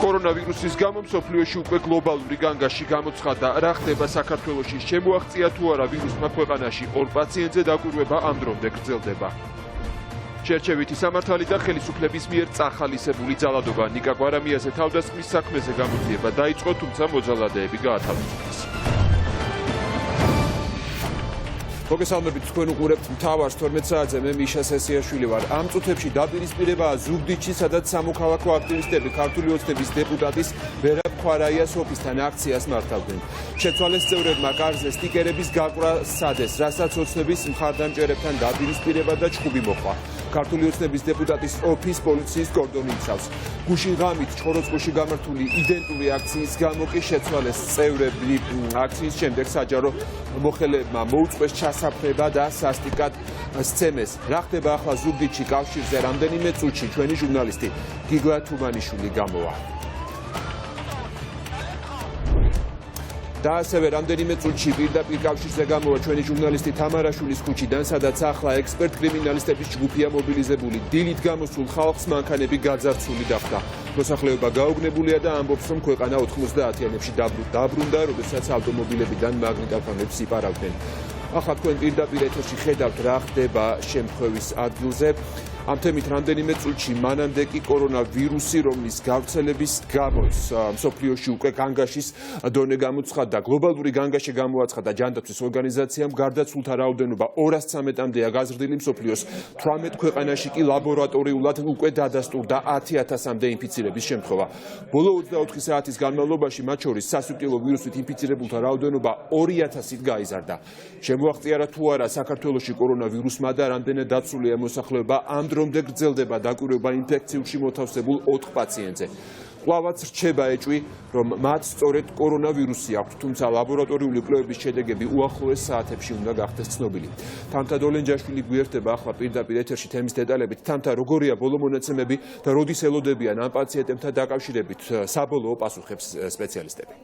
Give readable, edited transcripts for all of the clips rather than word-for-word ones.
კორონავირუსის გამო მსოფლიოში უკვე გლობალური განგაში გამოცხადდა, რა ხდება საქართველოში, შემოაღწია თუ არა ვირუსმა ქვეყანაში, 2 პაციენტზე დაკვირვება ამ დრომდე გრძელდება. შერჩევითი სამართალი და ხელისუფლების მიერ წახალისებული ძალადობა ნიკა კვარამიაზე თავდასხმის საქმეზე გამოძიება დაიწყო, თუმცა მოძალადეები გაათავისუფლეს. მოგესალმებით, თქვენ უყურებთ მთავარს 12 საათზე, მე მიშა სესიაშვილი ვარ. ამ წუთებში დაპირისპირებაა ზუგდიდში, სადაც სამოქალაქო აქტივისტები ქართული ოცნების დეპუტატის ვერა ქვარაიას ოფისთან აქციას მართავდნენ. შეცვალეს წევრებმა კარზე სტიკერების გაყვრა სადეს, რასაც ოცნების მხარდამჭერებთან დაპირისპირება და ჩხუბი მოყვა. ქართული ოცნების დეპუტატის ოფის პოლიციის კორდონი იცავს. გუშინ ღამით ჩხოროწყუში გამართული იდენტური აქციის გამო კი შეცვალეს წევრები. აქციის შემდეგ საჯარო მოხელებმა მოუწყვეს ჩასაფრება და სასტიკად სცემეს. რა ხდება ახლა ზუგდიდში კავშირზე რამდენიმე წუთში ჩვენი ჟურნალისტი გიგლა თუმანიშვილი გამოვა. და ასევე რამდენიმე წუთში პირდაპირ კავშირზე გამოვა ჩვენი ჟურნალისტი თამარაშვილის ქუჩიდან, სადაც ახლა ექსპერტ კრიმინალისტების ჯგუფია მობილიზებული. დილით გამოსულ ხალხს მანქანები გაძარცული დახვდა. მოსახლეობა გაუგნებულია და ამბობს, რომ ქვეყანა 90-იანებში დაბრუნდა, როდესაც ავტომობილებიდან მაგნიტოფონებს იპარავდნენ. ახლა თქვენ პირდაპირ ეთერში ხედავთ რა ხდება შემთხვევის ადგილზე. ამ თემით რამდენიმე წუთში მანამდე კი კორონავირუსი, რომლის გავრცელების გამო მსოფლიოში უკვე განგაშის დონე გამოცხადდა. გლობალური განგაში გამოაცხადა ჯანდაცვის ორგანიზაციამ, გარდაცვლთა რაოდენობა 213-მდეა გაზრდილი, მსოფლიოს 18 ქვეყანაში კი ლაბორატორიულად უკვე დადასტურდა 10,000-მდე ინფიცირების შემთხვევა. ბოლო 24 საათის განმავლობაში მათ შორის სასუპილო ვირუსით ინფიცირებულთა რაოდენობა 2000-ით გაიზარდა. შემოაღწია რა თუ არა საქართველოში კორონავირუსმა და რამდენად დაცულია მოსახლეობა, ამ დრომდე გრძელდება დაკვირვება ინფექციურში მოთავსებულ 4 პაციენტზე. კვლავაც რჩება ეჭვი, რომ მათ სწორედ კორონავირუსი აქვთ, თუმცა ლაბორატორიული კვლევების შედეგები უახლოეს საათებში უნდა გახდეს ცნობილი. თამთა დოლენჯაშვილი გვერდება ახლა პირდაპირ ეთერში თემის დეტალებით. თამთა, როგორია ბოლო მონაცემები და როდის ელოდებიან ამ პაციენტებთან დაკავშირებით საბოლოო პასუხებს სპეციალისტები?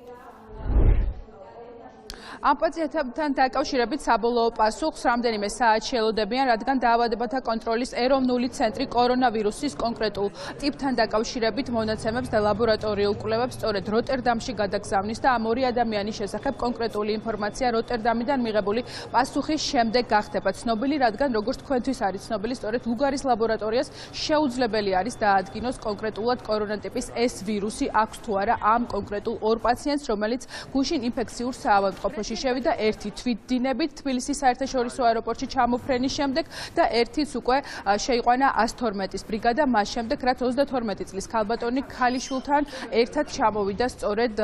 ამ პაციენტებთან დაკავშირებით საბოლოო პასუხს რამდენიმე საათში ელოდებიან, რადგან დაავადებათა კონტროლის ეროვნული ცენტრი კორონავირუსის კონკრეტულ ტიპთან დაკავშირებით მონაცემებს და ლაბორატორიულ კვლევებს სწორედ როტერდამში გადაგზავნის და ამ 2 ადამიანის შესახებ კონკრეტული ინფორმაცია როტერდამიდან მიღებული პასუხის შემდეგ გახდება ცნობილი, რადგან როგორც თქვენთვის არის ცნობილი, სწორედ ლუგარის ლაბორატორიას შეუძლებელი არის დაადგინოს კონკრეტულად კორონატიპის ეს ვირუსი აქვს თუ არა ამ კონკრეტულ 2 პაციენტს, რომელიც გუშინ ინფექციურ საავადმყოფოში შევიდა, ერთი თვითდინებით თბილისის საერთაშორისო აეროპორტში ჩამოფრენის შემდეგ და ერთიც უკვე შეიყვანა 112-ის ბრიგადა, მას შემდეგ, რაც 32 წლის ქალბატონი ქალიშვილთან ერთად ჩამოვიდა სწორედ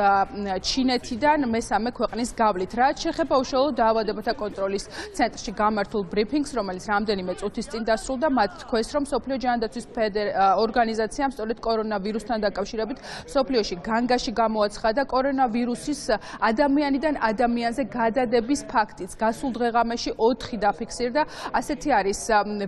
ჩინეთიდან მესამე ქვეყნის გავლით. რაც შეეხება უშუალოდ დაავადებათა კონტროლის ცენტრში გამართულ ბრიფინგს, რომელიც რამდენიმე წუთის წინ დასრულდა, მათ თქვეს, რომ მსოფლიო ჯანდაცვის ორგანიზაციამ სწორედ კორონავირუსთან დაკავშირებით მსოფლიოში განგაში გამოაცხადა კორონავირუსის ადამიანიდან ადამიანზე გადადების ფაქტიც. გასულ დღეღამეში 4 დაფიქსირდა. ასეთი არის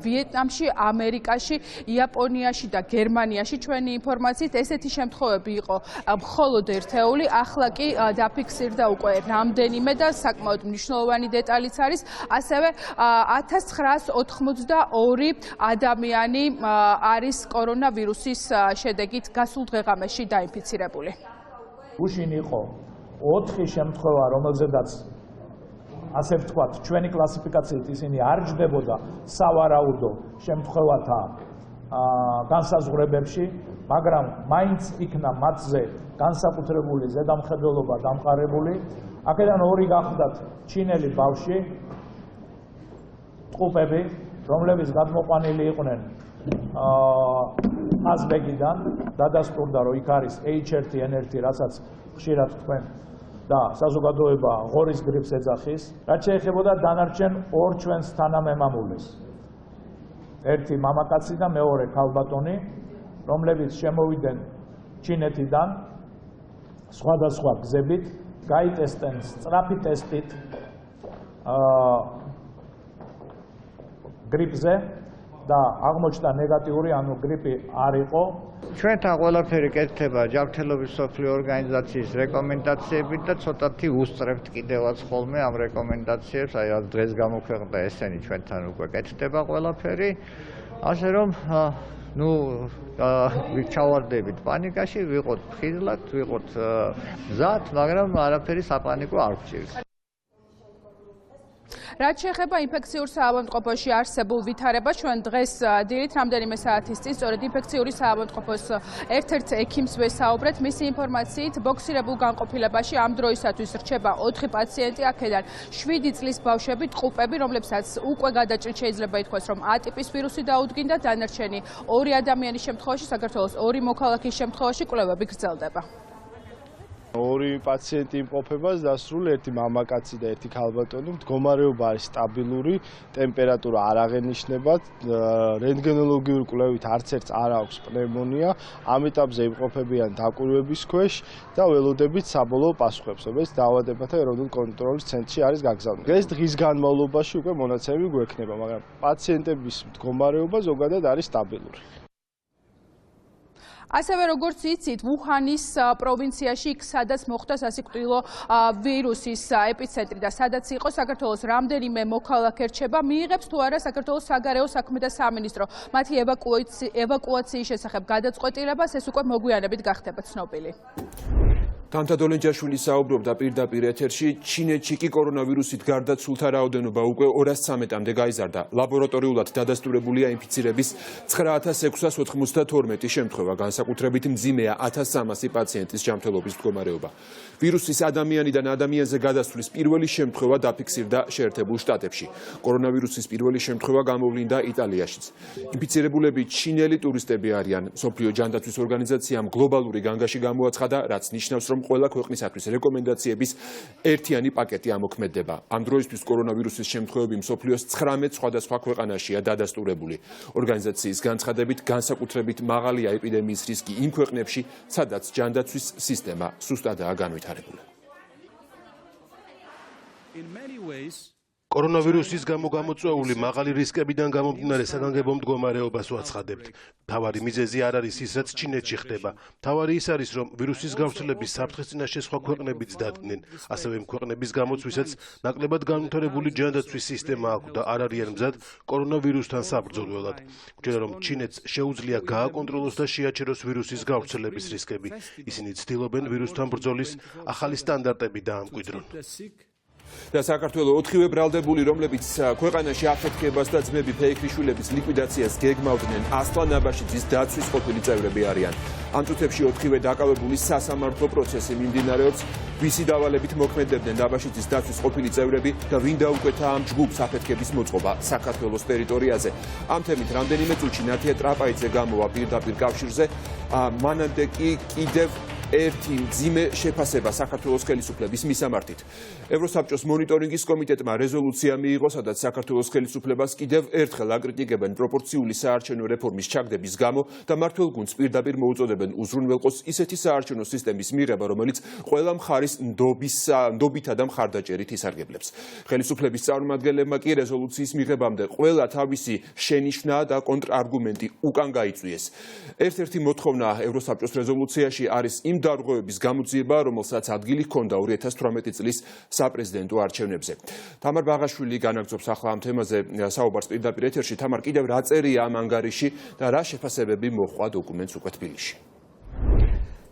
ვიეტნამში, ამერიკაში, იაპონიაში და გერმანიაში ჩვენი ინფორმაციით. ესეთი შემთხვევები იყო მხოლოდ ერთეული. ახლა კი დაფიქსირდა უკვე რამდენიმე და საკმაოდ მნიშვნელოვანი დეტალიც არის. ასევე 1982 ადამიანი არის კორონავირუსის შედეგით გასულ დღეღამეში დაინფიცირებული. გუშინ იყო 4 შემთხვევა, რომელზედაც ასე ვთქვათ, ჩვენი კლასიფიკაციით ისინი არ ჯდებოდა სავარაუდო შემთხვევათა განსაზღვრებებში, მაგრამ მაინც იქნა მათზე განსაკუთრებული ზედამხედველობა დამყარებული. აქედან 2 გახდათ ჩინელი ბავშვი, ტყუპები, რომლებიც გადმოყვანილი იყვნენ აზბეგიდან, დადასტურდა, რომ იქ არის H1N1, რასაც ხშირად თქვენ და საზოგადოება ღორის გრიპს ეძახის. რაც შეეხებოდა დანარჩენ 2 ჩვენს თანამემამულეს. ერთი მამაკაცი და მეორე ქალბატონი, რომლებიც შემოვიდნენ ჩინეთიდან სხვადასხვა გზებით, გაიტესტნენ სწრაფი ტესტით გრიპზე და აღმოჩნდა ნეგატიური, ანუ გრიპი არ იყო. ჩვენთან ყველაფერი კეთდება ჯანმრთელობის მსოფლიო ორგანიზაციის რეკომენდაციებით და ცოტათი უსწრებთ კიდევაც ხოლმე ამ რეკომენდაციებს, აი დღეს გამოქვეყნდა ესენი ჩვენთან უკვე კეთდება ყველაფერი. ასე რომ ნუ ჩავარდებით პანიკაში, ვიყოთ ხილად, ვიყოთ მზად, მაგრამ არაფერი საპანიკო არ გვჭირს. რაც შეეხება ინფექციურ საავადმყოფოში არსებულ ვითარებას, ჩვენ დღეს დილით რამდენიმე საათის წინ სწორედ ინფექციური საავადმყოფოს ერთ-ერთ ექიმს ვესაუბრეთ. მისი ინფორმაციით, ბოქსირებულ განყოფილებაში ამ დროისათვის რჩება 4 პაციენტი, აქედან 7 წლის ბავშვები, ტყუპები, რომლებსაც უკვე გადაჭრით შეიძლება ითქვას, რომ A ტიპის ვირუსი დაუდგინდა, დანარჩენი 2 ადამიანის შემთხვევაში, საქართველოს 2 მოქალაქის შემთხვევაში კვლევები გრძელდება. 2 პაციენტი იმყოფება დასრულ, ერთი მამაკაცი და ერთი ქალბატონი. მდგომარეობა არის სტაბილური, ტემპერატურა არ აღენიშნება, რენტგენოლოგიური კვლევით არც ერთს არ აქვს პნევმონია, ამ ეტაპზე იმყოფებიან დაკვირვების ქვეშ და ველოდებით საბოლოო პასუხებს, რომელიც დაავადებათა ეროვნულ კონტროლის ცენტრში არის გაგზავნილი. დღეს დღის განმავლობაში უკვე მონაცემები გვექნება, მაგრამ პაციენტების მდგომარეობა ზოგადად არის სტაბილური. ასევე როგორც იცით, ვუჰანის პროვინციაში, სადაც მოხდა სასიკვდილო ვირუსის ეპიცენტრი და სადაც იყო საქართველოს რამდენიმე მოქალაქე რჩება, მიიღებს თუ არა საქართველოს საგარეო საქმეთა სამინისტრო მათი ევაკუაციის შესახებ გადაწყვეტილებას, ეს უკვე მოგვიანებით გახდება ცნობილი. თამთადოლენჯაშვილი საუბრობდა პირდაპირ ეთერში, ჩინეთში კი კორონავირუსით გარდაცვლთა რაოდენობა უკვე 213-მდე გაიზარდა. ლაბორატორიულად დადასტურებულია ინფიცირების 9692 შემთხვევა, განსაკუთრებით მძიმეა 1300 პაციენტის ჯანმრთელობის მდგომარეობა. ვირუსის ადამიანიდან ადამიანზე გადასვლის პირველი შემთხვევა დაფიქსირდა შეერთებულ შტატებში. კორონავირუსის პირველი შემთხვევა გამოვლინდა იტალიაშიც. ინფიცირებულები ჩინელი ტურისტები არიან. მსოფლიო ჯანდაცვის ორგანიზაციამ გლობალური განგაში გამოაცხადა, რაც ნიშნავს, რომ ყველა ქვეყნისათვის რეკომენდაციების ერთიანი პაკეტი ამოქმედდება. ამ დროისთვის კორონავირუსის შემთხვევები მსოფლიოს 19 სხვადასხვა ქვეყანაშია დადასტურებული. ორგანიზაციის განცხადებით, განსაკუთრებით მაღალია ეპიდემიის რისკი იმ ქვეყნებში, სადაც ჯანდაცვის სისტემა სუსტადაა განვითარებული. კორონავირუსის გამო გამოწვეული მაღალი რისკებიდან გამომდინარე საგანგებო მდგომარეობას ვაცხადებთ. მთავარი მიზეზი არ არის ის, რაც ჩინეთში ხდება. მთავარი ის არის, რომ ვირუსის გავრცელების საფრთხის წინაშე სხვა ქვეყნებიც დადგნენ. ასევე იმ ქვეყნების გამოცვისაც ნაკლებად განვითარებული ჯანდაცვის სისტემა აქვს და არ არიან მზად კორონავირუსთან საბრძოლველად. გვჯერა, რომ ჩინეთს შეუძლია გააკონტროლოს და შეაჩეროს ვირუსის გავრცელების რისკები. ისინი ცდილობენ ვირუსთან ბრძოლის ახალი სტანდარტები დაამკვიდრონ. და საქართველოს 4-ვე ბრალდებული, რომლებიც ქვეყანაში აფეთქებას და ძმები ფეიქრიშვილების ლიკვიდაციას გეგმავდნენ, ასლან აბაშიძის დაცვის ყოფილი წევრები არიან. ამ წუთებში 4-ვე დაკავებული სასამართლო პროცესი მიმდინარეობს, ვისი დავალებით მოქმედებდნენ აბაშიძის დაცვის ყოფილი წევრები და ვინ დაუკვეთა ამ ჯგუფს აფეთქების მოწყობა საქართველოს ტერიტორიაზე. ამ თემით რამდენიმე წუთში ნათია ტრაპაიძე გამოვა პირდაპირ კავშირზე, მანამდე კი კიდევ ერთი მძიმე შეფასება საქართველოს ხელისუფლების მისამართით. ევროსაბჭოს მონიტორინგის კომიტეტმა რეზოლუცია მიიღო, სადაც საქართველოს ხელისუფლებას კიდევ ერთხელ აკრიტიკებენ პროპორციული საარჩევნო რეფორმის ჩაგდების გამო და მმართველ გუნდს პირდაპირ მოუწოდებენ უზრუნველყოს ისეთი საარჩევნო სისტემის მიღება, რომელიც ყველა მხარის ნდობითა და მხარდაჭერით ისარგებლებს. ხელისუფლების წარმომადგენლებმა კი რეზოლუციის მიღებამდე ყველა თავისი შენიშვნა და კონტრარგუმენტი უკან გაიწვიეს. ერთ-ერთი მოთხოვნა ევროსაბჭოს რეზოლუციაში არის იმ დარღვევების გამოძიება, რომელსაც ადგილი ჰქონდა 2018 წლის საპრეზიდენტო არჩევნებზე. თამარ ბაღაშვილი განაგრძობს ახლა ამ თემაზე საუბარს პირდაპირ ეთერში. თამარ, კიდევ რა წერია ამ ანგარიში და რა შეფასებები მოჰყვა დოკუმენტს უკვე თბილისში?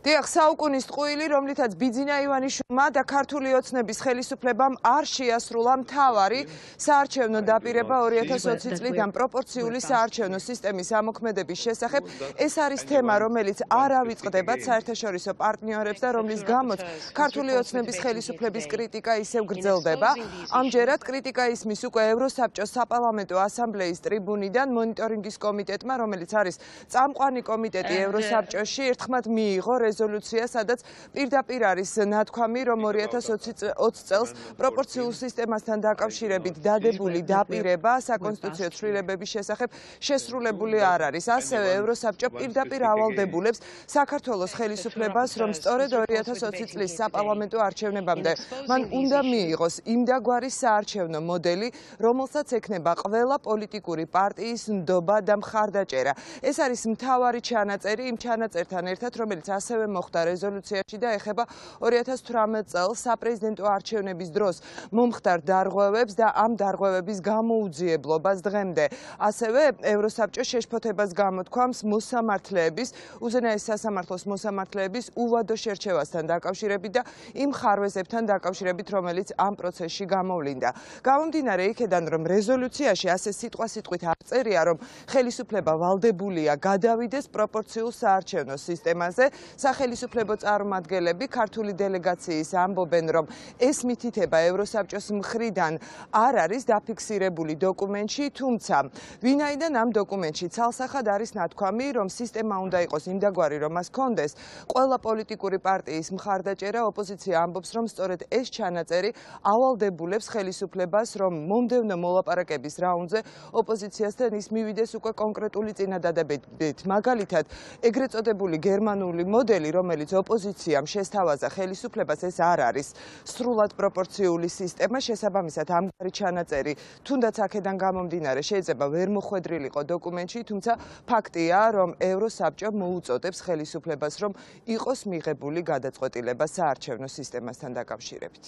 დიახ, საუკუნის ტყუილი, რომლითაც ბიძინა ივანიშვილმა და ქართული ოცნების ხელისუფლებამ არ შეასრულა მთავარი საარჩევნო დაპირება 2020 წლიდან პროპორციული საარჩევნო სისტემის ამოქმედების შესახებ. ეს არის თემა, რომელიც არ ავიწყდებათ საერთაშორისო პარტნიორებს და რომლის გამოც ქართული ოცნების ხელისუფლების კრიტიკა ისევ გრძელდება. ამჯერად კრიტიკა ისმის უკვე ევროსაბჭოს საპარლამენტო ასამბლეის ტრიბუნიდან მონიტორინგის კომიტეტმა, რომელიც არის წამყვანი კომიტეტი ევროსაბჭოში, ერთხმად მიიღო რეზოლუცია, სადაც პირდაპირ არის ნათქვამი, რომ 2020 წელს პროპორციულ სისტემასთან დაკავშირებით დადებული დაპირება საკონსტიტუციო ცვლილებების შესახებ შესრულებული არ არის. ასევე ევროსაბჭო პირდაპირ ავალდებულებს საქართველოს ხელისუფლებას, რომ სწორედ 2020 წლის საპარლამენტო არჩევნებამდე მან უნდა მიიღოს იმდაგვარი საარჩევნო მოდელი, რომელსაც ექნება ყველა პოლიტიკური პარტიის ნდობა და მხარდაჭერა. ეს არის მთავარი ჩანაწერი იმ ჩანაწერთან ერთად, რომელიც ასევე ასევე მოხდა რეზოლუციაში და ეხება 2018 წელს საპრეზიდენტო არჩევნების დროს მომხდარ დარღვევებს და ამ დარღვევების გამოუძიებლობას დღემდე. ასევე ევროსაბჭო შეშფოთებას გამოთქვამს მოსამართლეების, უზენაეს სასამართლოს მოსამართლეების უვადო შერჩევასთან დაკავშირებით და იმ ხარვეზებთან დაკავშირებით, რომელიც ამ პროცესში გამოვლინდა. გამომდინარე იქედან, რომ რეზოლუციაში ასე სიტყვასიტყვით არ წერია, რომ ხელისუფლება ვალდებულია გადავიდეს პროპორციულ საარჩევნო სისტემაზე, სახელისუფლებო წარმომადგენლები ქართული დელეგაციის ამბობენ, რომ ეს მითითება ევროსაბჭოს მხრიდან არ არის დაფიქსირებული დოკუმენტში, თუმცა ვინაიდან ამ დოკუმენტში ცალსახად არის ნათქვამი, რომ სისტემა უნდა იყოს იმდაგვარი, რომ მას ჰქონდეს ყველა პოლიტიკური პარტიის მხარდაჭერა, ოპოზიცია ამბობს, რომ სწორედ ეს ჩანაწერი ავალდებულებს ხელისუფლებას, რომ მომდევნო მოლაპარაკების რაუნდზე ოპოზიციასთან ის მივიდეს უკვე კონკრეტული წინადადებებით. მაგალითად, ეგრეთ წოდებული გერმანული მოდელი, რომელიც ოპოზიციამ შესთავაზა ხელისუფლებას, ეს არ არის სრულად პროპორციული სისტემა, შესაბამისად ამგვარი ჩანაწერი, თუნდაც აქედან გამომდინარე, შეიძლება ვერ მოხვედრილიყო დოკუმენტში, თუმცა ფაქტია, რომ ევროსაბჭო მოუწოდებს ხელისუფლებას, რომ იყოს მიღებული გადაწყვეტილება საარჩევნო სისტემასთან დაკავშირებით.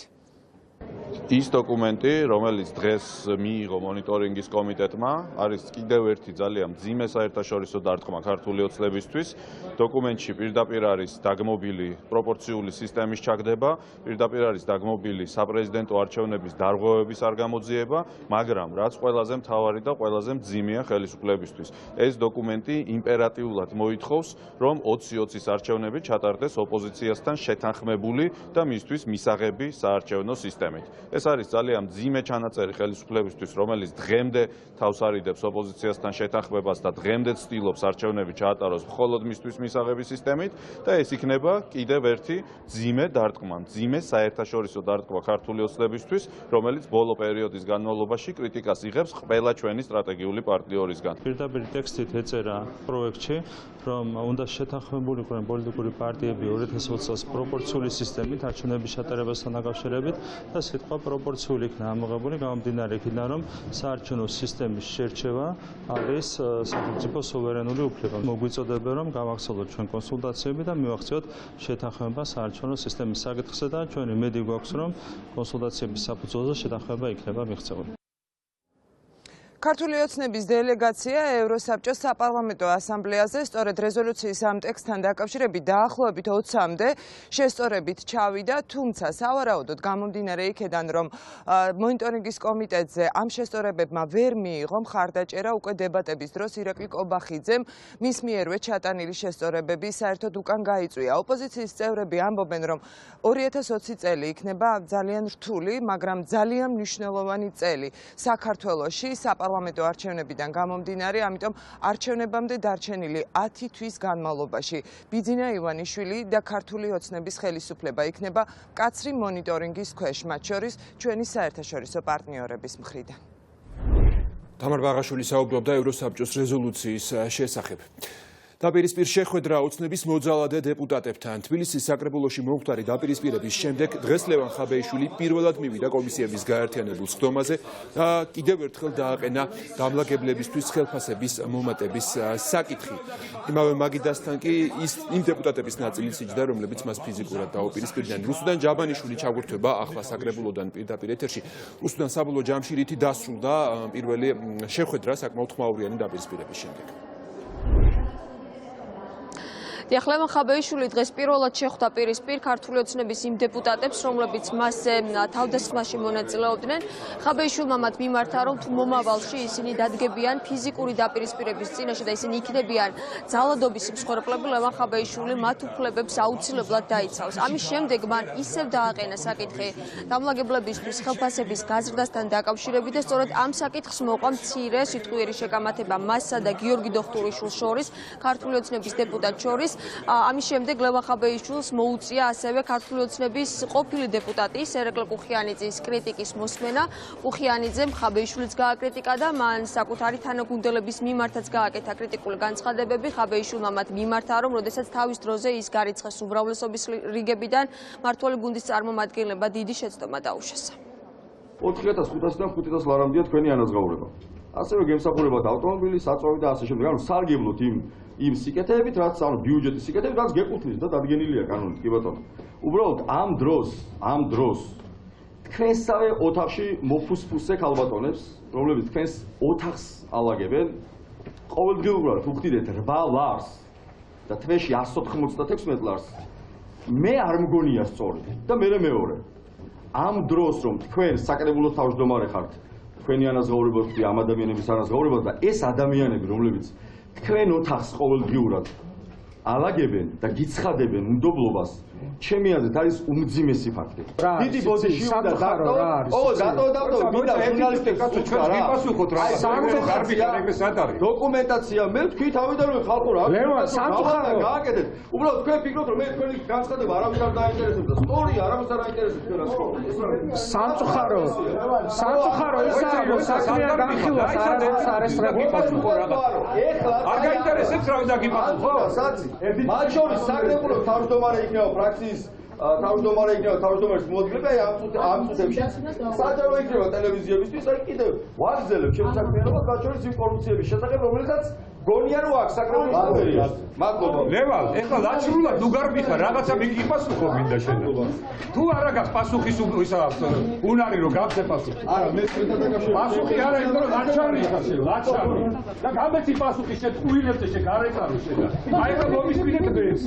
ის დოკუმენტი, რომელიც დღეს მიიღო მონიტორინგის კომიტეტმა, არის კიდევ ერთი ძალიან მძიმე საერთაშორისო დარტყმა ქართული ოცნებისთვის. დოკუმენტში პირდაპირ არის დაგმობილი პროპორციული სისტემის ჩაგდება, პირდაპირ არის დაგმობილი საპრეზიდენტო არჩევნების დარღვევების არ გამოძიება, მაგრამ რაც ყველაზე მთავარი და ყველაზე მძიმეა ხელისუფლებისთვის. ეს დოკუმენტი იმპერატიულად მოითხოვს, რომ 2020-ის არჩევნები ჩატარდეს ოპოზიციასთან შეთანხმებული და მისთვის მისაღები საარჩევნო სისტემით. ეს არის ძალიან მძიმე ჩანაწერი ხელისუფლებისთვის, რომელიც დღემდე თავს არიდებს ოპოზიციასთან შეთანხმებას და დღემდე ცდილობს არჩევნები ჩაატაროს მხოლოდ მისთვის მისაღების სისტემით და ეს იქნება კიდევ ერთი მძიმე დარტყმა, მძიმე საერთაშორისო დარტყმა ქართული ოცნებისთვის, რომელიც ბოლო პერიოდის განმავლობაში კრიტიკას იღებს ყველა ჩვენი სტრატეგიული პარტნიორისგან. პირდაპირ ტექსტით ეწერა პროექტში, რომ უნდა შეთანხმებულიყვნენ პოლიტიკური პარტიები 2020 წელს პროპორციული სისტემით არჩევნების ჩატარებასთან დაკავშირებით და სიტყვა პროპორციული იქნა ამოღებული, გამომდინარე იქიდან, რომ საარჩევნო სისტემის შერჩევა არის სახელმწიფო სუვერენული უფლება. მოგვიწოდებენ, რომ გავახსოვოთ ჩვენ კონსულტაციები და მივახციოთ შეთანხმება საარჩევნო სისტემის საკითხზე და ჩვენ იმედი გვაქვს, რომ კონსულტაციების საფუძველზე შეთანხმება იქნება მიღწეული. ქართული ოცნების დელეგაცია ევროსაბჭოს საპარლამენტო ასამბლეაზე სწორედ რეზოლუციის ამ ტექსტთან დაკავშირებით დაახლოებით 20-მდე შესწორებით ჩავიდა, თუმცა სავარაუდოდ გამომდინარე იქედან, რომ მონიტორინგის კომიტეტზე ამ შესწორებებმა ვერ მიიღო მხარდაჭერა, უკვე დებატების დროს ირაკლი კობახიძემ მის მიერვე ჩატანილი შესწორებები საერთოდ უკან გაიწვია. ოპოზიციის წევრები ამბობენ, რომ 2020 წელი იქნება ძალიან რთული, მაგრამ ძალიან მნიშვნელოვანი წელი საქართველოში საპარლამენტო არჩევნებიდან გამომდინარე, ამიტომ არჩევნებამდე დარჩენილი 10 თვის განმავლობაში ბიძინა ივანიშვილი და ქართული ოცნების ხელისუფლება იქნება მკაცრი მონიტორინგის ქვეშ, მათ შორის ჩვენი საერთაშორისო პარტნიორების მხრიდან. თამარ ბაღაშვილი საუბრობდა ევროსაბჭოს რეზოლუციის შესახებ. დაპირისპირ შეხვედრა ოცნების მოძალადე დეპუტატებთან. თბილისის საკრებულოში მომხდარი დაპირისპირების შემდეგ დღეს ლევან ხაბეიშვილი პირველად მივიდა კომისიების გაერთიანებულ სხდომაზე და კიდევ ერთხელ დააყენა დამლაგებლებისთვის ხელფასების მომატების საკითხი. იმავე მაგიდასთან კი იმ დეპუტატების ნაწილიც იჯდა, რომლებიც მას ფიზიკურად დაუპირისპირდნენ. რუსუდან ჯაბანიშვილი ჩაგურთვება ახლა საკრებულოდან პირდაპირ ეთერში. რუსუდან საბოლოო ჯამში რითი დასრულდა პირველი შეხვედრა საკმაოდ ხმაურიანი დაპირისპირების შემდეგ. ლევან ხაბეიშვილი დღეს პირველად შეხვდა პირისპირ ქართული ოცნების იმ დეპუტატებს, რომლებიც მასზე თავდასხმაში მონაწილეობდნენ. ხაბეიშვილმა მათ მიმართა, რომ თუ მომავალში ისინი დადგებიან ფიზიკური დაპირისპირების წინაშე და ისინი იქნებიან ძალადობის მსხვერპლები, ლევან ხაბეიშვილი მათ უფლებებს აუცილებლად დაიცავს. ამის შემდეგ მან ისევ დააყენა საკითხი დამლაგებლებისთვის ხელფასების გაზრდასთან დაკავშირებით და სწორედ ამ საკითხს მოყვა მცირე სიტყვიერი შეკამათება მასსა და გიორგი დოხტურიშვილს შორის, ქართული ოცნების დეპუტატ შორის. ამის შემდეგ ლევან ხაბეიშვილს მოუწია ასევე ქართული ოცნების ყოფილი დეპუტატი ერეკლე კუხიანიძის კრიტიკის მოსმენა. კუხიანიძემ ხაბეიშვილს გააკრიტიკა და მან საკუთარი თანაგუნდელების მიმართაც გააკეთა კრიტიკული განცხადებები. ხაბეიშვილმა მათ მიმართა, რომ როდესაც თავის დროზე ის გარიცხეს უმრავლესობის რიგებიდან, მმართველი გუნდის წარმომადგენლებმა დიდი შეცდომა დაუშასა. 4500-დან 5000 ლარამდეა თქვენი ანაზღაურება. ასევე გემსახურებათ ავტომობილი, საწვავი და ასე შემდეგ. ანუ სარგებლოთ იმ სიკეთეებით, რაც ანუ ბიუჯეტის სიკეთეებით, რაც გეკუთვნის და დადგენილია კანონით, კი ბატონო. უბრალოდ ამ დროს თქვენსავე ოთახში მოფუსფუსე ქალბატონებს, რომლებიც თქვენს ოთახს ალაგებენ, ყოველდღიურად უხდიდეთ 8 ლარს და თვეში 196 ლარს. მე არ მგონია სწორი და მეორე. ამ დროს რომ თქვენ საკრებულოს თავმჯდომარე ხართ, თქვენი ანაზღაურებათ ამ ადამიანების ანაზღაურებათ და ეს ადამიანები, რომლებიც თქვენ ოთახს ყოველდღიურად ალაგებენ და გიცხადებენ უნდობლობას, ჩემი აზრით არის უმძიმესი ფაქტი. დიდი ბოდიში უნდა დატო, მინდა ჟურნალისტებს ჩვენ გიპასუხოთ რა. დოკუმენტაცია მე თქვი თავიდან რომ ხალხო რა. სამწუხარო გააკეთეთ. უბრალოდ თქვენ ფიქრობთ რომ მე თქვენი განცხადება არავის არ დაინტერესებს და სწორია, არავის არ აინტერესებს თქვენ ასე. სამწუხარო ის არის რომ საქმე განხილავს არც არ ესწრებოდო რაღაცა. არ გაინტერესებს რა უნდა გიპასუხო? მათ შორის საკრებულოს თავმჯდომარე იქნება ფრაქციის თავმჯდომარის მოადგილე ამ წუთებში საჯარო იქნება ტელევიზიებისთვის, აი კიდევ ვაგზელებ შემსაქმიანობას მათ შორის იმ კორუფციების შესახებ, რომელსაც გონია რომ აქ საკრებულოს თავმჯდომარეა. მადლობა. ლევან, ეხლა ლაჩრულად ნუ გარბიხარ, რაღაცა მიგიპასუხო მინდა შენ. თუ არა გაქვს პასუხის უნარი რომ გავცე პასუხი. არა, მე თქვენთან დაკავშირებით. პასუხი არა, იმიტომ რომ ლაჩარი ხარ შენ, ლაჩარი. და გამეცი პასუხი შენ ტყუილებზე შენ გარეკარო შენ. აი ხა მომისმინეთ ეს.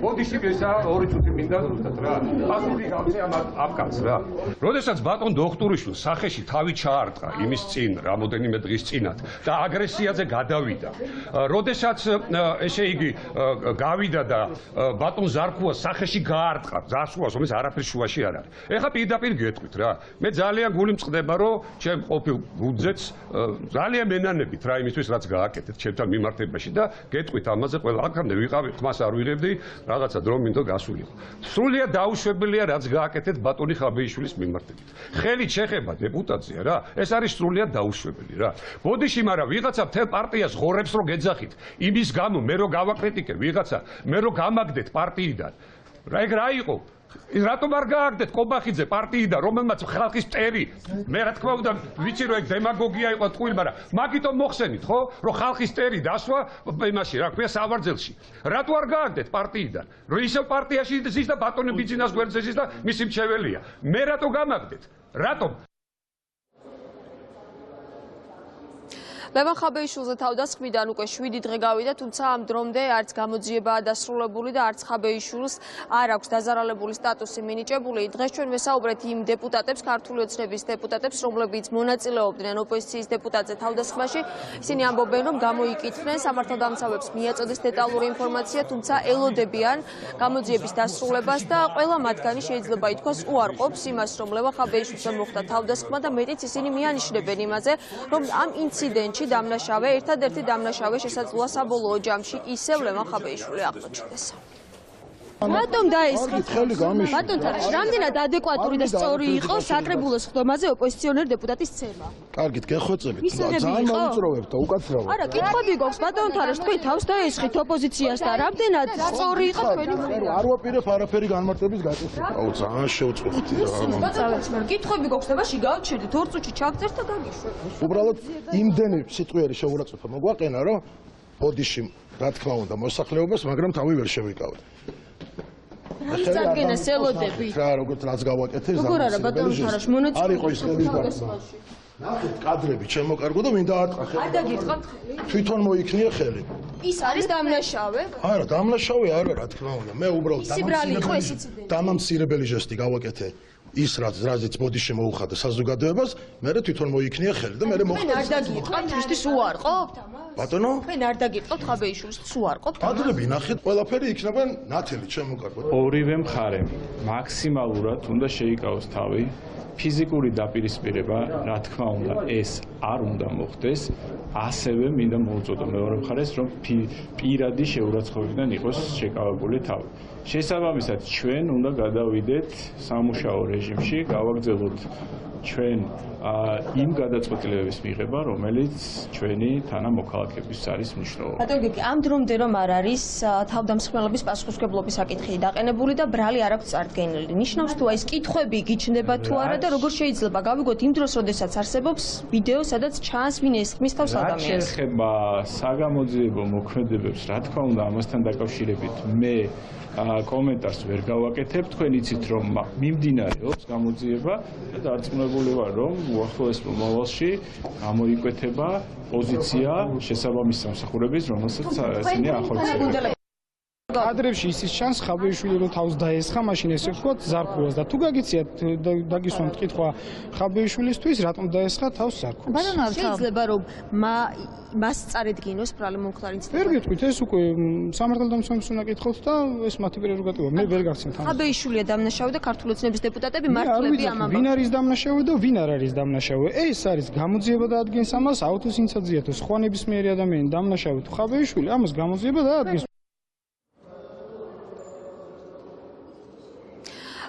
ბოდიში ესა 2 წუთი მინდა ზუსტად რა. პასუხი გავცე ამ კაცს რა. როდესაც ბატონ დოქტორიშვილს სახეში თავი ჩაარტყა იმის წინ, რამოდენიმე დღის წინათ და აგრესიაზე გადავიდა. როდესაც ესე იგი გავიდა და ბატონ ზარქუას სახეში გაარტყა, ზარქუას, რომელიც არაფრის შუაში არ არის. ეხლა პირდაპირ გეტყვით რა. მე ძალიან გული მწყდება, რომ ჩემ ყოფილ გუნდზეც ძალიან მენანებით რა იმისთვის, რაც გააკეთეთ ჩემთან მიმართებაში და გეტყვით ამაზე ყველა აქამდე ვიყავი, ხმას არ ვიღებდი, რაღაცა დრო მინდო გასულიყო. სრულიად დაუშვებელია რაც გააკეთეთ ბატონი ხაბეიშვილის მიმართებით. ხელით შეხება დეპუტატია რა. ეს არის სრულიად დაუშვებელი რა. ბოდიში, მაგრამ ვიღაცა მთელ პარტიას ღორებს რო გეძახით, იმის გამო მე რო გავაკრიტიკე ვიღაცა, მე რო გამაგდეთ პარტიიდან. ეგ რა იყო? რატომ არ გააგდეთ კობახიძე პარტიიდან, რომელმაც ხალხის მტერი, მე რა თქმა უნდა ვიცი რომ ეგ დემაგოგია იყო ტყუილი, მაგრამ მაგიტომ მოხსენით ხო, რომ ხალხის მტერი დასვა იმაში, რა ქვია, სავარძელში. რატო არ გააგდეთ პარტიიდან? რომ ისევ პარტიაში ზის და ბატონი ბიძინას გვერდზე ზის და მისი მრჩეველია. მე რატო გამაგდეთ? რატომ? ლევან ხაბეიშვილზე თავდასხმიდან უკვე 7 დღე გავიდა, თუმცა ამ დრომდე არც გამოძიებაა დასრულებული და არც ხაბეიშვილს არ აქვს დაზარალებული სტატუსი მინიჭებული. დღეს ჩვენ ვესაუბრეთ იმ დეპუტატებს, ქართული ოცნების დეპუტატებს, რომლებიც მონაწილეობდნენ ოპოზიციის დეპუტატზე თავდასხმაში. ისინი ამბობენ, რომ გამოიკითხნენ, სამართალდამცავებს მიაწოდეს დეტალური ინფორმაცია, თუმცა ელოდებიან გამოძიების დასრულებას და ყველა მათგანი შეიძლება ითქვას უარყოფს იმას, რომ ლევან ხაბეიშვილზე მოხდა თავდასხმა და მეტიც ისინი მიანიშნებენ იმაზე, რომ ამ ინციდენტში დამნაშავე, ერთადერთი დამნაშავე შესაძლოა საბოლოო ჯამში ისევ ლევან ხაბეიშვილი აღმოჩნდეს. რატომ დაესხით? ბატონ თარაშ, რამდენად ადეკვატური და სწორი იყო საკრებულოს ხდომაზე ოპოზიციონერ დეპუტატის ცემა? კარგით, გეხვეწებით. ძალიან მოვიწროვებთ და უკაცრავად. არა, კითხვები გვაქვს, ბატონ თარაშ, თქვენ თავს დაესხით ოპოზიციას და რამდენად სწორი იყო თქვენი ხრიდან? არ ვაპირებ არაფერი განმარტების გაკეთება. აუ, ძალიან შევწუხდი რა. კითხვები გვაქვს და შეგავჩერდით 2 წუთში ჩაგწერთ და გაგიშვებთ. უბრალოდ იმდენი სიტყვიერი შეურაცხყოფა მოგვაყენა, რომ ბოდიში რა თქმა უნდა მოსახლეობას, მაგრამ თავი ვერ შევიკავე. ის წარგენას ელოდებით. რა, როგორც რაც გავაკეთე, როგორ არა, ბატონ თარაშ, მონაწილე. არ იყო ის ხელის დარტყმა. ნახეთ კადრები შემოკარგო და მინდა არტყა ხელი. არ დაგიწყოთ ხელი. თვითონ მოიქნია ხელი. ის არის დამნაშავე? არა, დამნაშავე არა, რა თქმა უნდა. მე უბრალოდ დამამცირებელი ჟესტი გავაკეთე. ის რაზეც ბოდიში მოუხადა საზოგადოებას, მე თვითონ მოიქნია ხელი და მე მოხდა. არ დაგიწყოთ ისთვის უარყოფთ? ბატონო? თქვენ არ დაგიწყოთ ხაბეიშვილს უარყოფთ? კადრები ნახეთ, ყველაფერი იქნება ნათელი შემოკარგო. ორივე მხარე მაქსიმალურად უნდა შეიკავოს თავი. ფიზიკური დაპირისპირება, რა თქმა უნდა, ეს არ უნდა მოხდეს. ასევე მინდა მოუწოდო მეორე მხარეს, რომ პირადი შეურაცხყოფიდან იყოს შეკავებული თავი. შესაბამისად, ჩვენ უნდა გადავიდეთ სამუშაო რეჟიმში, გავაგრძელოთ ჩვენ იმ გადაწყვეტილებების მიღება, რომელიც ჩვენი თანამოქალაქეების არის მნიშვნელოვანი. ბატონო გიგი, ამ დრომდე რომ არ არის თავდამსხმელობის პასუხისმგებლობის საკითხი დაყენებული და ბრალი არ აქვს წარდგენილი. ნიშნავს თუ ეს კითხვები გიჩნდება თუ არა და როგორ შეიძლება გავიგოთ იმ დროს, როდესაც არსებობს ვიდეო, სადაც ჩანს ვინ ესხმის თავს ადამიანს. რაც შეეხება საგამოძიებო მოქმედებებს, რა თქმა უნდა, ამასთან დაკავშირებით მე კომენტარს ვერ გავაკეთებ. თქვენ იცით რომ მიმდინარეობს გამოძიება და დარწმუნებული ვარ რომ უახლოეს მომავალში გამოიკვეთება პოზიცია შესაბამის სამსახურების, რომელსაც ისინი ახორციელებენ. კადრებში ისიც ჩანს ხაბეიშვილი რომ თავს დაესხა, მაშინ ესე ვთქვათ ზარქულას და თუ გაგიციათ დაგისვამთ კითხვა ხაბეიშვილისთვის რატომ დაესხა თავს ზარქულას. შეიძლება რომ მას წარედგინოს ბრალი მომხდარი ინციდენტი. ვერ გეტყვით, ეს უკვე სამართალდამცავებს უნდა კითხოთ და ეს მათი პრეროგატივაა. მე ვერ გახსენთ ამას. ხაბეიშვილია დამნაშავე და ქართული ოცნების დეპუტატები მართლები ამ ამბავს. ვინ არის დამნაშავე და ვინ არ არის დამნაშავე? ეს არის გამოძიება დაადგენს ამას, აუთოსინცაძია თუ სხვა ნებისმიერი ადამიანი დამნაშავე თუ ხაბეიშვილი, ამას გამოძიება დაადგენს.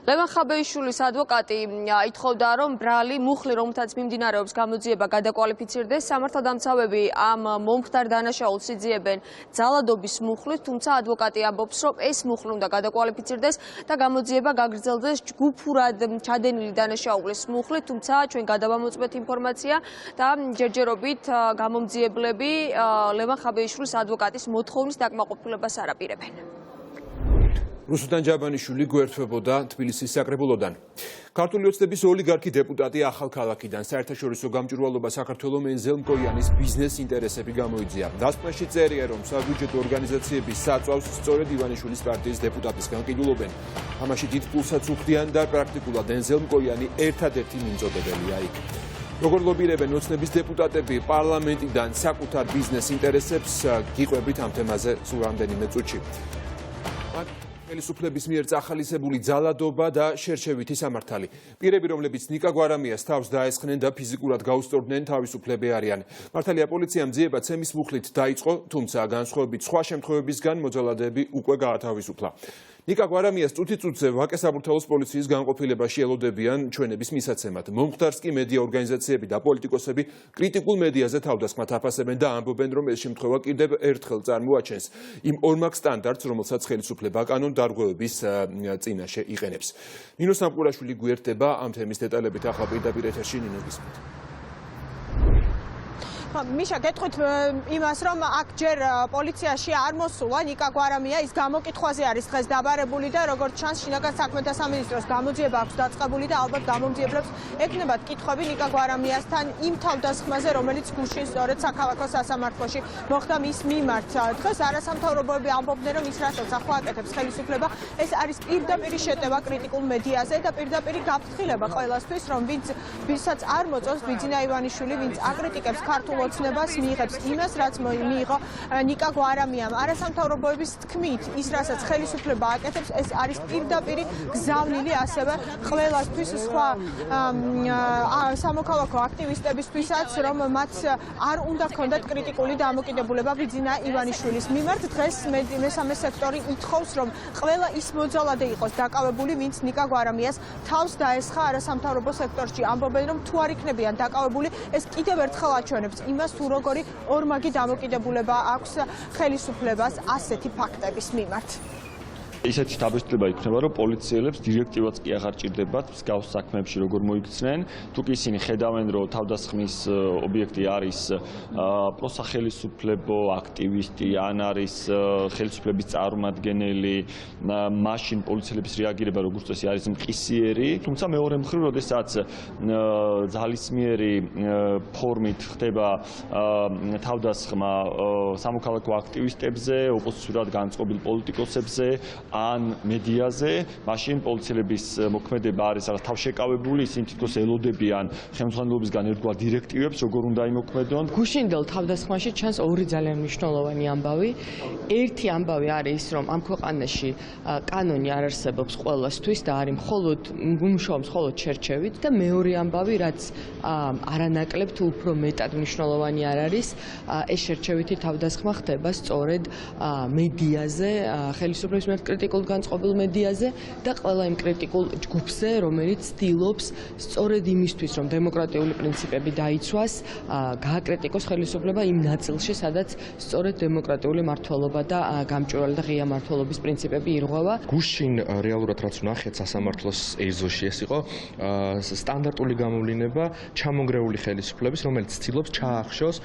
ლევან ხაბეიშვილის ადვოკატი ითხოვდა, რომ ბრალი მუხლი, რომელთაც მიმდინარეობს გამოძიება, გადაკვალიფიცირდეს. სამართალდამცავები ამ მომხდარ დანაშაულს იძიებენ ძალადობის მუხლით, თუმცა ადვოკატი ამბობს, რომ ეს მუხლი უნდა გადაკვალიფიცირდეს და გამოძიება გაგრძელდეს ჯგუფურად ჩადენილი დანაშაულის მუხლით, თუმცა ჩვენ გადავამოწმეთ ინფორმაცია და ჯერჯერობით გამომძიებლები ლევან ხაბეიშვილის ადვოკატის მოთხოვნის დაკმაყოფილებას არ აპირებენ. რუსუდან ჯაბანიშვილი გვერდთვებოდა თბილისის საკრებულოდან. ქართული ოცნების ოლიგარქი დეპუტატი ახალქალაქიდან საერთაშორისო გამჭვირვალობა საქართველოს მენზელ-მკოიანის ბიზნეს ინტერესები გამოიძია. დასკვნაში წერია, რომ საბიუჯეტო ორგანიზაციების საწვავს სწორედ ივანიშვილის პარტიის დეპუტატისგან ყიდულობენ. ამაში დიდ პულსაც უხდიან და პრაქტიკულად მენზელ-მკოიანი ერთადერთი მიმწოდებელია იქ. როგორ ლობირებენ ოცნების დეპუტატები პარლამენტიდან საკუთარ ბიზნეს ინტერესებს, გიყვებით ამ თემაზე სულ რამდენიმე წუთში. ხელისუფლების მიერ წახალისებული ძალადობა და შერჩევითი სამართალი. პირები, რომლებიც ნიკა გვარამიას თავს დაესხნენ და ფიზიკურად გაუსწორდნენ, თავისუფლები არიან. მართალია პოლიციამ ძიება ცემის მუხლით დაიწყო, თუმცა განსხვავებით სხვა შემთხვევებისგან მოძალადეები უკვე გაათავისუფლა. ნიკა გვარამიას წუთი-წუთზე ვაკე საბურთალოს პოლიციის განყოფილებაში ელოდებიან ჩვენების მისაცემად. მომხდარს კი მედია ორგანიზაციები და პოლიტიკოსები კრიტიკულ მედიაზე თავდასხმად აფასებენ და ამბობენ, რომ ეს შემთხვევა კიდევ ერთხელ წარმოაჩენს იმ ორმაგ სტანდარტს, რომელსაც ხელისუფლება კანონდარღვევების წინაშე იყენებს. ნინო სამყურაშვილი გვერდება ამ თემის დეტალებით ახლა პირდაპირ ეთერში ნინო გისმენთ. მიშა, გეტყვით იმას, რომ აქ ჯერ პოლიციაში არ მოსულა ნიკა გვარამია, ის გამოკითხვაზე არის დღეს დაბარებული და როგორც ჩანს, შინაგან საქმეთა სამინისტროს გამოძიება აქვს დაწყებული და ალბათ გამომძიებლებს ექნებათ კითხვები ნიკა გვარამიასთან იმ თავდასხმაზე, რომელიც გუშინ სწორედ საქალაქო სასამართლოში მოხდა მის მიმართ. დღეს არასამთავრობოები ამბობდნენ, რომ ის რასაც ახლა აკეთებს ხელისუფლება, ეს არის პირდაპირი შეტევა კრიტიკულ მედიაზე და პირდაპირი გაფრთხილება ყველასთვის, რომ ვინცაც არ მოწონს ბიძინა ივანიშვილი, ვინც აკრიტიკებს ქართულ ოცნებას, მიიღებს იმას, რაც მიიღო ნიკა გვარამიამ. არასამთავრობოების თქმით, ის რასაც ხელისუფლება აკეთებს, ეს არის პირდაპირი გზავნილი ასევე ყველასთვის, სხვა სამოქალაქო აქტივისტებისთვისაც, რომ მათ არ უნდა ჰქონდეთ კრიტიკული დამოკიდებულება ბიძინა ივანიშვილის მიმართ. დღეს მესამე სექტორი ითხოვს, რომ ყველა ის მოძალადე იყოს დაკავებული, ვინც ნიკა გვარამიას თავს დაესხა არასამთავრობო სექტორში. ამბობენ, რომ თუ არ იქნებიან დაკავებული, ეს კიდევ ერთხელ აჩვენებს იმას, თუ როგორი ორმაგი დამოკიდებულება აქვს ხელისუფლებას ასეთი ფაქტების მიმართ. ისეთი დაბეჭდება იქნება, რომ პოლიციელებს დირექტივაც კი აღარ ჭირდებათ მსგავს საქმეებში როგორ მოიქცნენ, თუ კი ისინი ხედავენ, რომ თავდასხმის ობიექტი არის პროსახელისუფლებო აქტივისტი, ან არის ხელისუფლების წარმომადგენელი, მაშინ პოლიციელების რეაგირება როგორც წესი არის მყისიერი, თუმცა მეორე მხრივ, როდესაც ძალისმიერი ფორმით ხდება თავდასხმა სამოქალაქო აქტივისტებზე, ოპოზიციურად განწყობილ პოლიტიკოსებზე, ან მედიაზე, მაშინ პოლიციელების მოქმედება არის რაღაც თავშეკავებული, ისინი თითქოს ელოდებიან ხელმძღვანელობისგან ერთგვარ დირექტივებს, როგორ უნდა იმოქმედონ. გუშინდელ თავდასხმაში ჩანს ორი ძალიან მნიშვნელოვანი ამბავი. ერთი ამბავი არის ის, რომ ამ ქვეყანაში კანონი არ არსებობს ყველასთვის და არის მხოლოდ მუშაობს მხოლოდ შერჩევით და მეორე ამბავი, რაც არანაკლებ თუ უფრო მეტად მნიშვნელოვანი არ არის, ეს შერჩევითი თავდასხმა ხდება სწორედ მედიაზე, ხელისუფლების მიმართ კრიტიკულ განწყობილ მედიაზე და ყველა იმ კრიტიკულ ჯგუფზე, რომელიც ცდილობს სწორედ იმისთვის, რომ დემოკრატიული პრინციპები დაიცვას, გააკრიტიკოს ხელისუფლება იმ ნაწილში, სადაც სწორედ დემოკრატიული მმართველობა და გამჭვირვალე და ღია მმართველობის პრინციპები ირღვევა. გუშინ რეალურად რაც ვნახეთ სასამართლოს ეზოში ეს იყო სტანდარტული გამოვლინება ჩამონგრეული ხელისუფლების, რომელიც ცდილობს ჩაახშოს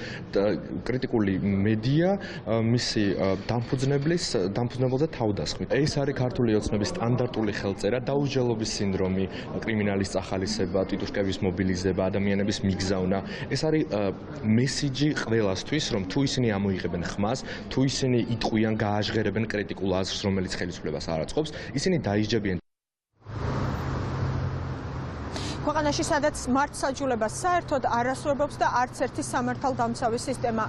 კრიტიკული მედია მისი დამფუძნებელზე თავდასხმით. ეს არის ქართული ოცნების სტანდარტული ხელწერა, დაუსჯელობის სინდრომი, კრიმინალის წახალისება, ტიტუშკების მობილიზება, ადამიანების მიგზავნა. ეს არის მესიჯი ყველასთვის, რომ თუ ისინი ამოიღებენ ხმას, თუ ისინი იტყვიან, გააჟღერებენ კრიტიკულ აზრს, რომელიც ხელისუფლებას არ აწყობს, ისინი დაიჯებიან. ქვეყანაში, სადაც მართლმსაჯულებას საერთოდ არ ასრულებს და არც ერთი სამართალდამცავი სისტემა,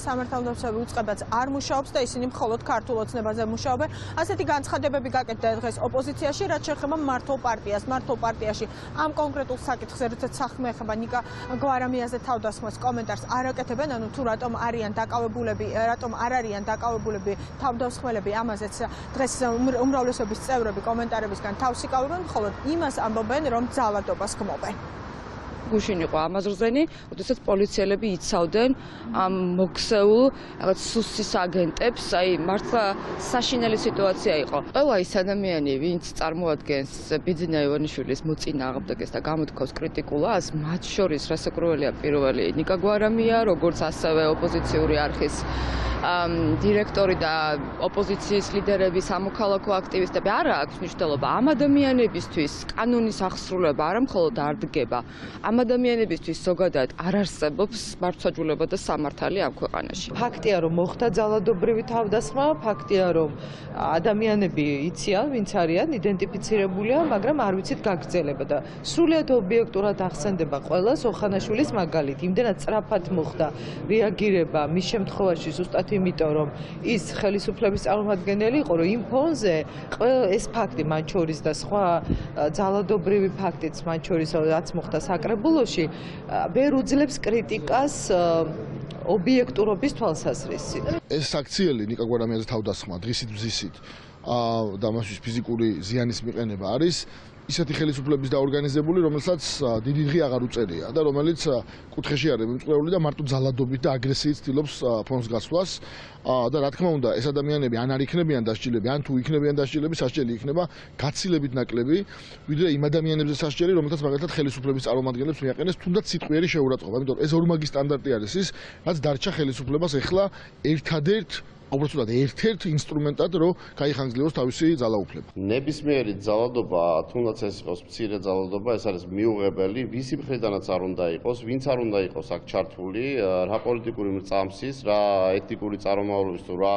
სამართალდამცავი უწყებაც არ მუშაობს და ისინი მხოლოდ ქართულ ოცნებაზე მუშაობენ. ასეთი განცხადებები გაკეთდა დღეს ოპოზიციაში, რაც შეეხება მართლ პარტიას. მართლ პარტიაში ამ კონკრეტულ საკითხზე, როდესაც საქმე ეხება ნიკა გვარამიაზე თავდასხმას კომენტარს არ აკეთებენ, ანუ თუ რატომ არ არიან დაკავებულები თავდასხმელები, ამაზეც დღეს უმრავლესობის წევრები კომენტარებისგან თავს იკავებენ, მხოლოდ იმას ამბობენ, რომ ძალადობას გმობენ. გუშინ იყო ამაზრზენი, როდესაც პოლიციელები იცავდნენ ამ მოქსეულ რაღაც სუსის აგენტებს, აი მართლა საშინელი სიტუაცია იყო. ყველა ის ადამიანი, ვინც წარმოადგენს ბიძინა ივანიშვილის მოწინააღმდეგეს და გამოთქვას კრიტიკულ აზრს, მათ შორის რასაკურველია პირველი ნიკა გვარამია, როგორც ასევე ოპოზიციური არხის დირექტორი და ოპოზიციის ლიდერები, სამოქალაქო აქტივისტები. არა აქვს მნიშვნელობა ამ ადამიანებისთვის კანონის აღსრულება არა მხოლოდ არ დგება. ამ ადამიანებისთვის ზოგადად არ არსებობს მართლმსაჯულება და სამართალი ამ ქვეყანაში. ფაქტია, რომ მოხდა ძალადობრივი თავდასხმა, ფაქტია, რომ ადამიანები იციან, ვინც არიან, იდენტიფიცირებულია, მაგრამ არ ვიცით გაგრძელება და სრულიად ობიექტურად ახსენდება ყველას ოხანაშვილის მაგალითი. იმდენად სწრაფად მოხდა რეაგირება მის შემთხვევაში ზუსტად იმიტომ, რომ ის ხელისუფლების წარმომადგენელი იყო, რომ იმ ფონზე ეს ფაქტი მათ შორის და სხვა ძალადობრივი ფაქტიც მათ შორის რაც მოხდა საკრებულოში, ვერ უძლებს კრიტიკას ობიექტურობის თვალსაზრისით. ეს აქციელი ნიკა გვარამიაზე თავდასხმა დღისით მზისით და მასში ფიზიკური ზიანის მიყენება არის ისეთი ხელისუფლების დაორგანიზებული, რომელსაც დიდი დღე აღარ უწერია და რომელიც კუთხეში არის მიმწყვრეული და მარტო ძალადობით და აგრესიით ცდილობს ფონს გასვლას და რა თქმა უნდა, ეს ადამიანები ან არ იქნებიან დასჯილები, ან თუ იქნებიან დასჯილები, სასჯელი იქნება გაცილებით ნაკლები, ვიდრე იმ ადამიანებზე სასჯელი, რომელთაც მაგალითად ხელისუფლების წარმომადგენლებს მიაყენეს თუნდაც სიტყვიერი შეურაცხყოფა. ამიტომ ეს ორმაგი სტანდარტი არის ის, რაც დარჩა ხელისუფლებას ეხლა უბრალოდ ერთ-ერთ ინსტრუმენტად, რომ გაიხანგრძლივოს თავისი ძალაუფლება. ნებისმიერი ძალადობა, თუნდაც ეს იყოს მცირე ძალადობა, ეს არის მიუღებელი, ვისი მხრიდანაც არ უნდა იყოს, ვინც არ უნდა იყოს აქ ჩართული, რა პოლიტიკური მრწამსის, რა ეთნიკური წარმომავლობის თუ რა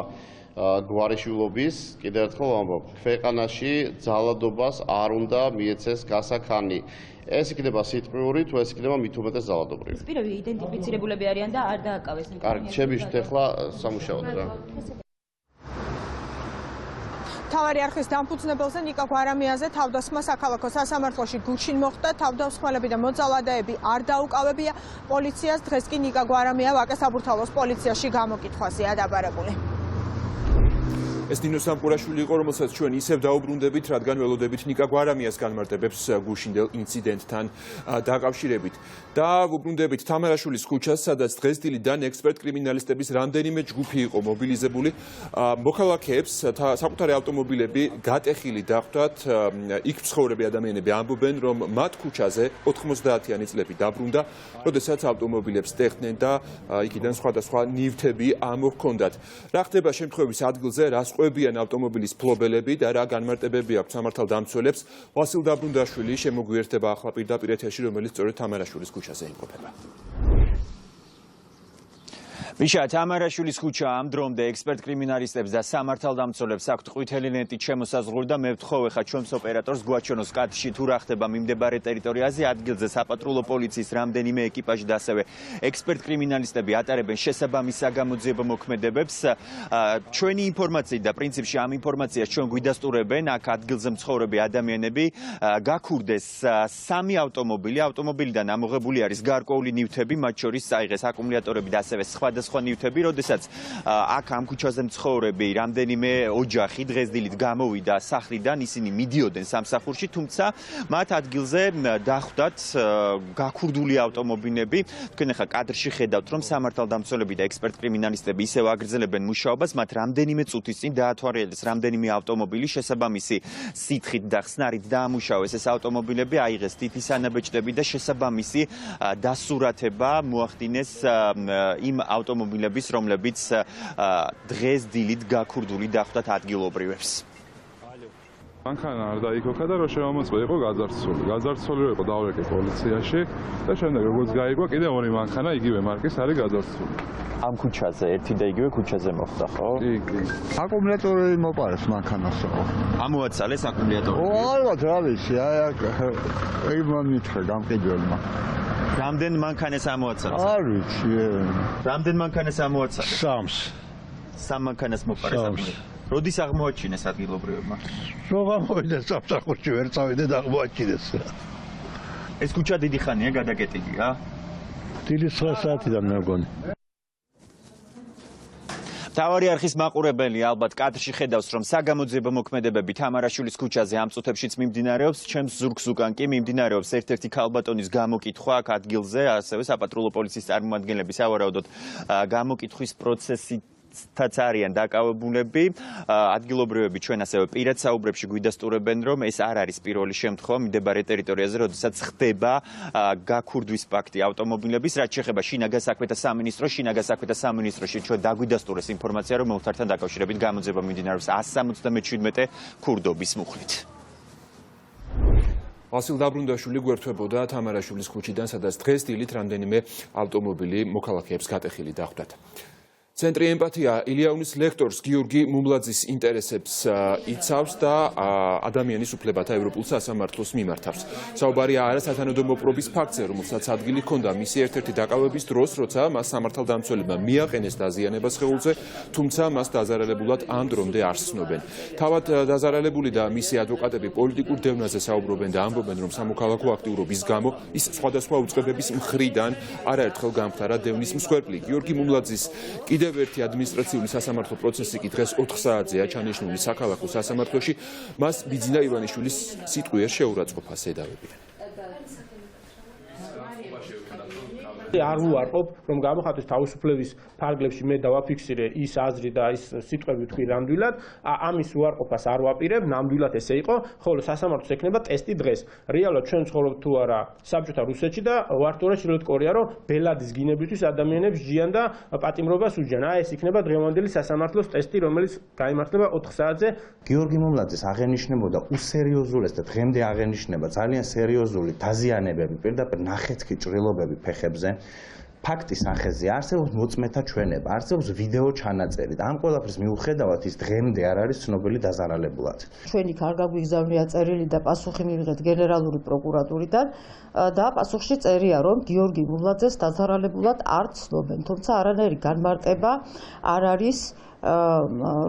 გვარიშვილობის, კიდევ ერთხელ ვამბობ, ქვეყანაში ძალადობას არ უნდა მიეცეს გასახანი. ეს იქნება სიტყვიური, თუ ეს იქნება მით უმეტეს ძალადობრივი. პირები იდენტიფიცირებულები არიან და არ დააკავეს. კარგი, შევიშვით ახლა სამუშაოდ რა. მთავარი არხის დამფუძნებელზე ნიკა გვარამიაზე თავდასხმა საქალაქო სასამართლოში გუშინ მოხდა. თავდასხმელები და მოძალადეები არ დაუკავებია პოლიციას. დღეს კი ნიკა გვარამია ვაკე-საბურთალოს პოლიციაში გამოკითხვაზეა დაბარებული. ეს ნინო სამყურაშვილი იყო, რომელსაც ჩვენ ისევ დაუბრუნდებით, რადგან ველოდებით ნიკა გვარამიას განმარტებებს გუშინდელ ინციდენტთან დაკავშირებით. და ვუბრუნდებით თამარაშვილის ქუჩას, სადაც დღესდილიდან ექსპერტ კრიმინალისტების რამდენიმე ჯგუფი იყო მობილიზებული. მოქალაქეებს საკუთარი ავტომობილები გატეხილი დახვდათ. იქ მცხოვრები ადამიანები ამბობენ, რომ მათ ქუჩაზე 90-იანი წლები დაბრუნდა, როდესაც ავტომობილებს ტეხდნენ და იქიდან სხვადასხვა ნივთები ამოჰქონდათ. რა ხდება შემთხვევის ადგილზე, რას ყვებიან ავტომობილის ფლობელები და რა განმარტებები აქვს სამართალდამცველებს, ვასილ დაბრუნდაშვილი შემოგვიერთება ახლა პირდაპირ ეთერში, რომელიც სწორედ თამარაშვილის ქუჩაზე იმყოფება. ვიშა თამარაშვილის ქუჩა ამ დრომდე ექსპერტ კრიმინალისტებს და სამართალდამცველებს აქვთ ყვითელი ლენტით შემოსაზღვრული და მე ვთხოვ ხა ჩვენს ოპერატორს გვაჩვენოს კადრში თუ რა ხდება მიმდებარე ტერიტორიაზე, ადგილზე საპატრულო პოლიციის რამდენიმე ეკიპაჟი და ასევე ექსპერტ კრიმინალისტები ატარებენ შესაბამის საგამოძიებო მოქმედებებს. ჩვენი ინფორმაციით და პრინციპში ამ ინფორმაციას ჩვენ გვიდასტურებენ, აქ ადგილზე მცხოვრები ადამიანები გაქურდეს 3 ავტომობილიდან ამოღებული არის გარკვეული ნივთები, მათ შორის წაიღეს აკუმულატორები და ასევე სხვადასხვა სხვადასხვა ნივთები, როდესაც აქ ამ ქუჩაზე მცხოვრები რამდენიმე ოჯახი დღესდილით გამოვიდა სახლიდან, ისინი მიდიოდნენ სამსახურში, თუმცა მათ ადგილზე დახვდათ გაქურდული ავტომობილები. თქვენ ახლა კადრში ხედავთ, რომ სამართალდამცველები და ექსპერტ-კრიმინალისტები ისევ აგრძელებენ მუშაობას, მათ რამდენიმე წუთის წინ დაათვალიერეს რამდენიმე ავტომობილი, შესაბამისი სითხით და ხსნარით დაამუშავეს ეს ავტომობილები, აიღეს თითის ანაბეჭდები და შესაბამისი დასურათება მოახდინეს იმ ავტომობილების, რომლებიც დღეს დილით გაქურდული დახვდათ ადგილობრივებს. მანქანა არ დაიქოქა და რო შემოწმე იყო გაძარცვული. გაძარცვული იყო დავრეკე პოლიციაში და შემდეგ როგორც გაიგო კიდე ორი მანქანა იგივე მარკის არის გაძარცვული. ამ ქუჩაზე ერთი და იგივე ქუჩაზე მოხდა, ხო? კი. აკუმულატორი მოპარეს მანქანასო. ამოაცალეს აკუმულატორი. ალბათ რა ვიცი, აი მომითხრა გამყიდველმა. რამდენ მანქანას ამოაცალეს? არ ვიცი. რამდენ მანქანას ამოაცალეს? სამს. სამ მანქანას მოპარეს აკუმულატორი. როდის აღმოაჩინეს ადგილობრივებმა? რო გამოვიდეს სამსახურში ვერ წავიდნენ აღმოაჩინეს. ეს ქუჩა დიდი ხანია გადაკეტილია? დილის 9 საათიდან მე მგონი. მთავარი არხის მაყურებელი ალბათ კადრში ხედავს, რომ საგამოძიებო მოქმედებები თამარაშვილის ქუჩაზე ამ წუთებშიც მიმდინარეობს. ჩემს ზურგს უკან კი მიმდინარეობს ერთ-ერთი ქალბატონის გამოკითხვა აქ ადგილზე, ასევე საპატრულო პოლიციის წარმომადგენლები სავარაუდოდ გამოკითხვის პროცესით არიან დაკავებულები. ადგილობრივები ჩვენ ასევე პირად საუბრებში გვიდასტურებენ, რომ ეს არ არის პირველი შემთხვევა მდებარე ტერიტორიაზე, როდესაც ხდება გაქურდვის ფაქტი ავტომობილების, რაც შეეხება შინაგან საქმეთა სამინისტროს. შინაგან საქმეთა სამინისტროში ჩვენ დაგვიდასტურეს ინფორმაცია, რომ მომხდართან დაკავშირებით გამოძიება მიმდინარეობს 177 ქურდობის მუხლით. ვასილ დაბრუნდაშვილი გვერდთვებოდა თამარაშვილის ქუჩიდან, სადაც დღეს დილით რამდენიმე ავტომობილი მოქალაქეებს გატეხილი დახვდათ. ცენტრი ემპათია ილიაუნის ლექტორს გიორგი მუმლაძის ინტერესებს იცავს და ადამიანის უფლებათა ევროპულ სასამართლოს მიმართავს. საუბარია არასათანადო მოპყრობის ფაქტზე, რომელსაც ადგილი ჰქონდა მისი ერთ-ერთი დაკავების დროს, როცა მას სამართალდამცველებმა მიაყენეს დაზიანება სხეულზე, თუმცა მას დაზარალებულად ამ დრომდე არ სცნობენ. თავად დაზარალებული და მისი ადვოკატები პოლიტიკურ დევნაზე საუბრობენ და ამბობენ, რომ სამოქალაქო აქტიურობის გამო ის სხვადასხვა უწყებების მხრიდან არაერთხელ გამხდარა დევნის მსხვერპლი. გიორგი მუმლაძის კიდევ ერთი ადმინისტრაციული სასამართლო პროცესი კი დღეს 4 საათზეა ჩანიშნული საქალაქო სასამართლოში. მას ბიძინა ივანიშვილის სიტყვიერ შეურაცხყოფას ედავებიან. არ ვუარყოფ, რომ გამოხატვის თავისუფლების ფარგლებში მე დავაფიქსირე ის აზრი და ის სიტყვები თქვი ნამდვილად, ამის უარყოფას არ ვაპირებ, ნამდვილად ესე იყო, ხოლო სასამართლოს ექნება ტესტი დღეს. რეალურად ჩვენ ცხოვრობთ თუ არა საბჭოთა რუსეთში და ვართორა ჩრდილოეთ კორეა, რომ ბელადის გინებრისთვის ადამიანებს ჯიან და პატიმრობას უჯიან. ეს იქნება დღევანდელი სასამართლოს ტესტი, რომელიც გაიმართება 4 საათზე. გიორგი მუმლაძის აღენიშნებოდა უსერიოზულეს და დღემდე აღენიშნება ძალიან სერიოზული დაზიანებები, პირდაპირ ნახეთქი ჭრილობები ფეხებზე. ფაქტის სახეზე არსებობს მოწმეთა ჩვენება, არსებობს ვიდეო ჩანაწერი და ამ ყველაფრის მიუხედავად ის დღემდე არ არის ცნობილი დაზარალებულად. ჩვენი არ გაგვიგზავნია წერილი და პასუხი მივიღეთ გენერალური პროკურატურიდან და პასუხში წერია, რომ გიორგი მუმლაძეს დაზარალებულად არ ცნობენ, თუმცა არანაირი განმარტება არ არის,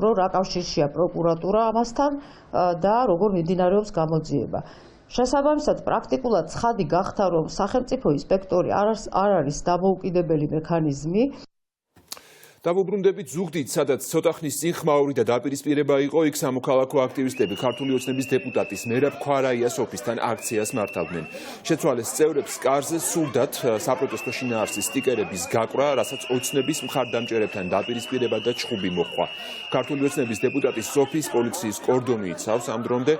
რომ რა კავშირშია პროკურატურა ამასთან და როგორ მიმდინარეობს გამოძიება. შესაბამისად, პრაქტიკულად ცხადი გახდა, რომ სახელმწიფო ინსპექტორი არ არის დამოუკიდებელი მექანიზმი. დავუბრუნდებით ზუგდიდ, სადაც ცოტა ხნის წინ ხმაური და დაპირისპირება იყო, იქ სამოქალაქო აქტივისტები ქართული ოცნების დეპუტატის მერაბ ქვარაიას ოფისთან აქციას მართავდნენ. შეცვალეს წევრებს კარზე სურდათ საპროტესტო შინაარსის სტიკერების გაკვრა, რასაც ოცნების მხარდამჭერებთან დაპირისპირება და ჩხუბი მოჰყვა. ქართული ოცნების დეპუტატის ოფისს პოლიციის კორდონი იცავს, ამ დრომდე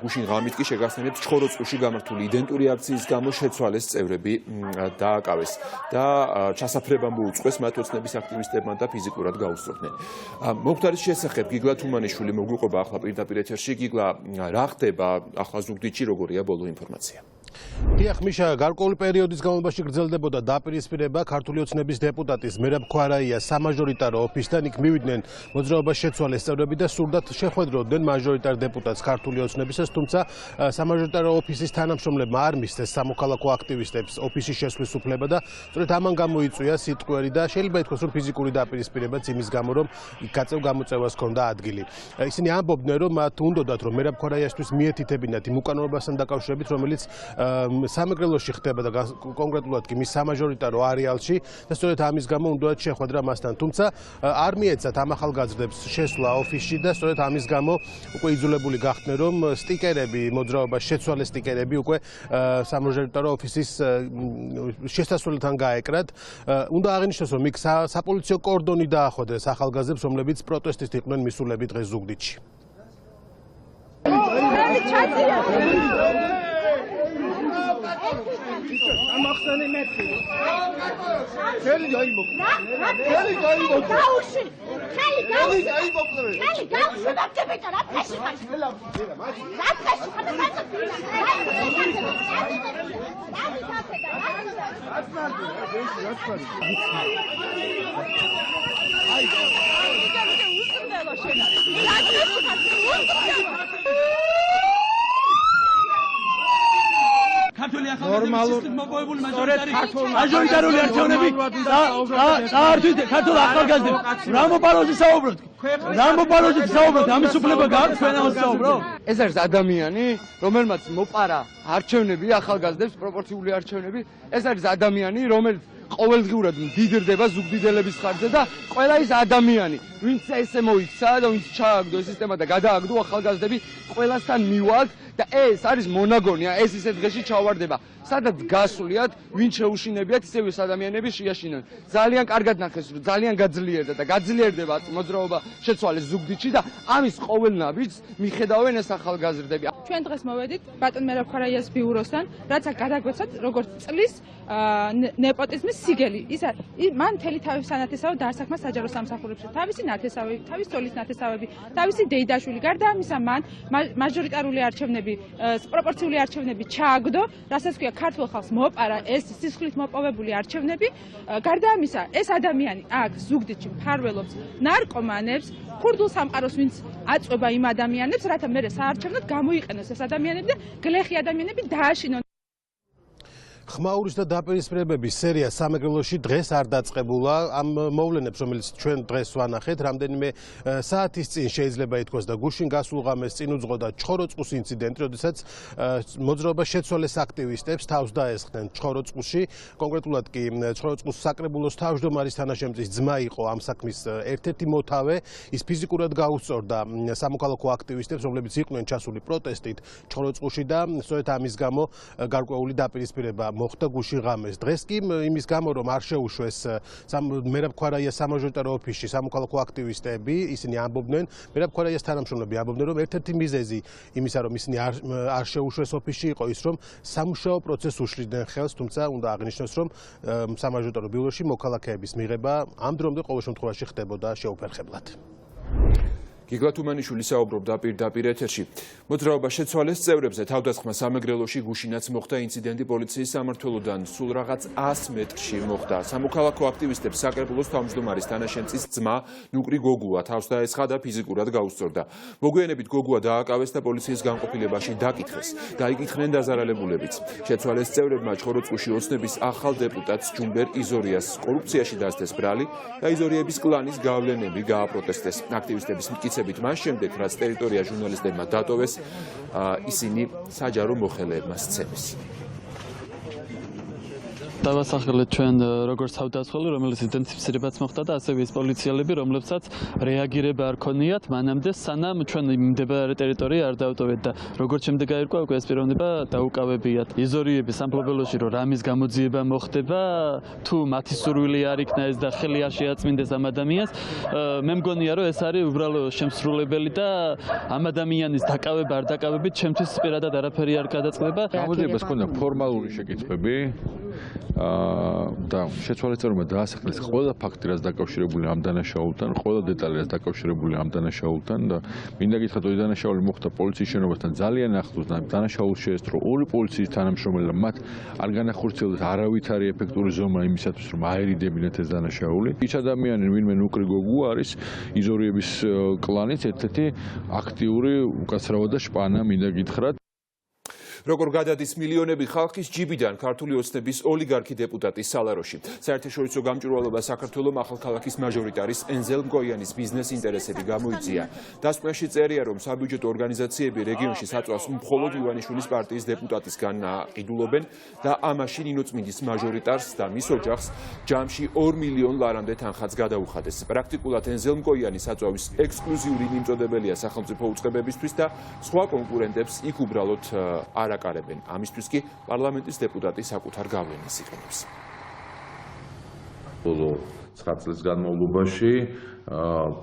გუშინ ღამით კი შეგახსენებთ ჩხოროწყუში გამართული იდენტური აქციის გამო შეცვალეს წევრები დააკავეს და ჩასაფრება მოუწყვეს მათ ოცნების აქტივისტებმა და ფიზიკურად გაუსწორდნენ. მოგვთარის შესახებ გიგლა თუმანიშვილი მოგვიყვება ახლა პირდაპირ ეთერში. გიგლა, რა ხდება ახლა ზუგდიდში, როგორია ბოლო ინფორმაცია? დიახ, მიშა, გარკვეული პერიოდის განმავლობაში გრძელდებოდა დაპირისპირება ქართული ოცნების დეპუტატის მერაბ ქვარაიას სამაჟორიტარო ოფისთან. იქ მივიდნენ მოძრაობას შეცვალეს წევრები და სურდათ შეხვედროდნენ მაჟორიტარ დეპუტატს ქართული ოცნებისას, თუმცა სამაჟორიტარო ოფისის თანამშრომლებმა არ მისცეს სამოქალაქო აქტივისტებს ოფისის შესვლის უფლება და სწორედ ამან გამოიწვია სიტყვერი და შეიძლება ითქვას, რომ ფიზიკური დაპირისპირებაც იმის გამო, რომ გაწევ გამოწევას ჰქონდა ადგილი. ისინი ამბობდნენ, რომ მათ უნდოდათ, რომ მერაბ ქვარაიასთვის მიეთითებინათ იმ უკანონობასთან დაკავშირებით, რომელიც სამეგრელოში ხდება და კონკრეტულად კი მის სამაჟორიტარო არეალში და სწორედ ამის გამო უნდათ შეხვედრა მასთან. თუმცა არ მიეცათ ამ ახალგაზრდებს შესვლა ოფისში და სწორედ ამის გამო უკვე იძულებული გახდნენ რომ სტიკერები, მოძრაობას შეცვალე სტიკერები უკვე სამაჟორიტარო ოფისის შესასვლელთან გაეკრათ. უნდა აღინიშნოს რომ იქ საპოლიციო კორდონი დაახოდეს ახალგაზრდებს, რომლებიც პროტესტით იყვნენ მისულები დღეს ზუგდიდში. მაჟორიტარული არჩევნები საერთოდ ქართულ ახალგაზრდებს რა მოპაროზი საუბრობთ? რა მოპაროზი საუბრობთ? ამის უფლება გააქვთ ჩვენ ამას საუბრობთ? ეს არის ადამიანი, რომელმაც მოპარა არჩევნები ახალგაზრდებს, პროპორციული არჩევნები. ეს არის ადამიანი, რომელიც ყოველდღიურად მდიდრდება ზუგდიდელების ხარჯზე და ყველა ის ადამიანი, ვინც ესე მოიქცა და ვინც ჩააგდო ეს სისტემა და გადააგდო ახალგაზრდები, ყველასთან მივალთ და ეს არის მონაგონია, ეს ისეთ დღეში ჩავარდება. სადაც გასულიათ, ვინ შეუშინებიათ, ისევ ეს ადამიანები შეაშინონ. ძალიან კარგად ნახეს, რომ ძალიან გაძლიერდა და გაძლიერდება მოძრაობა შეცვალეს ზუგდიდში და ამის ყოველ ნაბიჯს მიხედავენ ეს ახალგაზრდები. ჩვენ დღეს მოვედით ბატონ მერაბ-ხარაიას ბიუროსთან, რაც გადაგვეცათ როგორც წლის ნეპოტიზმის სიგელი. მან მთელი თავის სანათესავე დაასახმა საჯარო სამსახურებში. თავისი ნათესავები, თავის ცოლის ნათესავები, თავისი დეიდაშვილი. გარდა ამისა, მან მაჟორიტარული არჩევნები, პროპორციული არჩევნები ჩააგდო, რასაც ქვია ქართულ ხალხს მოპარა ეს სისხლით მოპოვებული არჩევნები. გარდა ამისა, ეს ადამიანი აქ ზუგდიდში მფარველობს ნარკომანებს, ქურდულ სამყაროს, ვინც აწვება იმ ადამიანებს, რათა მერე საარჩევნოდ გამოიყენოს ეს ადამიანები და გლეხი ადამიანები დააშინონ. ხმაურის და დაპირისპირებების სერია სამეგრელოში დღეს არ დაწყებულა. ამ მოვლენებს, რომელიც ჩვენ დღეს ვანახეთ, რამდენიმე საათის წინ შეიძლება ითქვას და გუშინ გასულ ღამეს წინ უძღოდა ჩხოროწყუს ინციდენტი, როდესაც მოძრაობა შეცვალეს აქტივისტებს თავს დაესხნენ ჩხოროწყუში. კონკრეტულად კი ჩხოროწყუს საკრებულოს თავმჯდომარის თანაშემწის ძმა იყო ამ საქმის ერთ-ერთი მოთავე. ის ფიზიკურად გაუსწორდა სამოქალაქო აქტივისტებს, რომლებიც იყვნენ ჩასული პროტესტით ჩხოროწყუში და სწორედ ამის გამო გარკვეული დაპირისპირება მოხდა გუშინ ღამეს. დღეს კი იმის გამო, რომ არ შეუშვეს მერაბ-ხარაიას სამაჟორიტარო ოფისში სამოქალაქო აქტივისტები, ისინი ამბობდნენ, მერაბ-ხარაიას თანამშრომლები ამბობდნენ, რომ ერთ-ერთი მიზეზი იმისა, რომ ისინი არ შეუშვეს ოფისში, იყო ის, რომ სამუშაო პროცესს უშლიდნენ ხელს, თუმცა უნდა აღინიშნოს, რომ სამაჟორიტარო ბიუროში მოქალაქეების მიღება ამ დრომდე ყოველ შემთხვევაში ხდებოდა შეუფერხებლად. გიგლა თუმანიშვილი საუბრობდა პირდაპირ ეთერში. მოძრაობა შეცვალეს წევრებზე თავდასხმა სამეგრელოში გუშინაც მოხდა ინციდენტი პოლიციის სამმართველოდან სულ რაღაც 100 მეტრში მოხდა. სამოქალაქო აქტივისტებს საკრებულოს თავმჯდომარის თანაშემწის ძმა ნუკრი გოგუა თავს დაესხა და ფიზიკურად გაუსწორდა. მოგვიანებით გოგუა დააკავეს და პოლიციის განყოფილებაში დაკითხეს. დაიკითხნენ დაზარალებულებიც. შეცვალეს წევრებმა ჩხოროწყუში ოცნების ახალ დეპუტატს ჯუმბერ იზორიას კორუფციაში დასდეს ბრალი და იზორიების კლანის გავლენები გააპროტესტეს. აქტივისტების მტკიცებით მას შემდეგ, რაც ტერიტორია ჟურნალისტებმა დატოვეს, ისინი საჯარო მოხელეებმა სცემეს. დავასახელეთ ჩვენ როგორც თავდაცველი, რომელიც იდენტიფიცირებაც მოხდა და ასევე ის პოლიციელები, რომლებსაც რეაგირება არ ქონიათ მანამდე, სანამ ჩვენ მიმდებარე ტერიტორია არ დავტოვეთ და როგორც შემდეგ გაირკვა, უკვე ეს პიროვნება დაუკავებიათ. იზორიების სამფლობელოში რომ რამის გამოძიება მოხდება, თუ მათი სურვილი არ იქნა ეს და ხელი არ შეაწმინდეს ამ ადამიანს, მე მგონია რომ ეს არის უბრალოდ შემსრულებელი და ამ ადამიანის დაკავება არ დაკავებით ჩემთვის პირადად არაფერი არ გადაწყდება. გამოძიებას ჰქონდა ფორმალური შეკითხვები. და შეცვალებულმა დაასახელეს ყველა ფაქტი, რაც დაკავშირებული ამ დანაშაულთან, ყველა დეტალი, რაც დაკავშირებული ამ დანაშაულთან და მინდა გითხრათ, რომ დანაშაული მოხდა პოლიციის შენობასთან ძალიან ახლოს და დანაშაულს შეესწრო ორი პოლიციის თანამშრომელი და მათ არ განახორციელეს არავითარი ეფექტური ზომა იმისათვის, რომ აერიდებინათ ეს დანაშაული. ის ადამიანი, ვინმე ნუკრი გოგუ არის იზორიების კლანის ერთ-ერთი აქტიური უკაცრავა და შპანა, მინდა გითხრათ. როგორ გადადის მილიონები ხალხის ჯიბიდან ქართული ოცნების ოლიგარქი დეპუტატის სალაროში. საერთაშორისო გამჭვირვალობა საქართველოს ახალქალაქის მაჟორიტარის ენზელ მკოიანის ბიზნეს ინტერესები გამოიწია. დასკვნაში წერია, რომ საბიუჯეტო ორგანიზაციები რეგიონში საწვავს მხოლოდ ივანიშვილის პარტიის დეპუტატისგან ყიდულობენ და ამაში ნინოწმინდის მაჟორიტარს და მის ოჯახს ჯამში 2 მილიონ ლარამდე თანხაც გადაუხადეს. პრაქტიკულად ენზელ მკოიანი საწვავის ექსკლუზიური მიმწოდებელია სახელმწიფო უწყებებისთვის და სხვა კონკურენტებს იქ უბრალოდ არ აკარებენ. ამისთვის კი პარლამენტის დეპუტატი საკუთარ გავლენას იყენებს. ბოლო 9 წლის განმავლობაში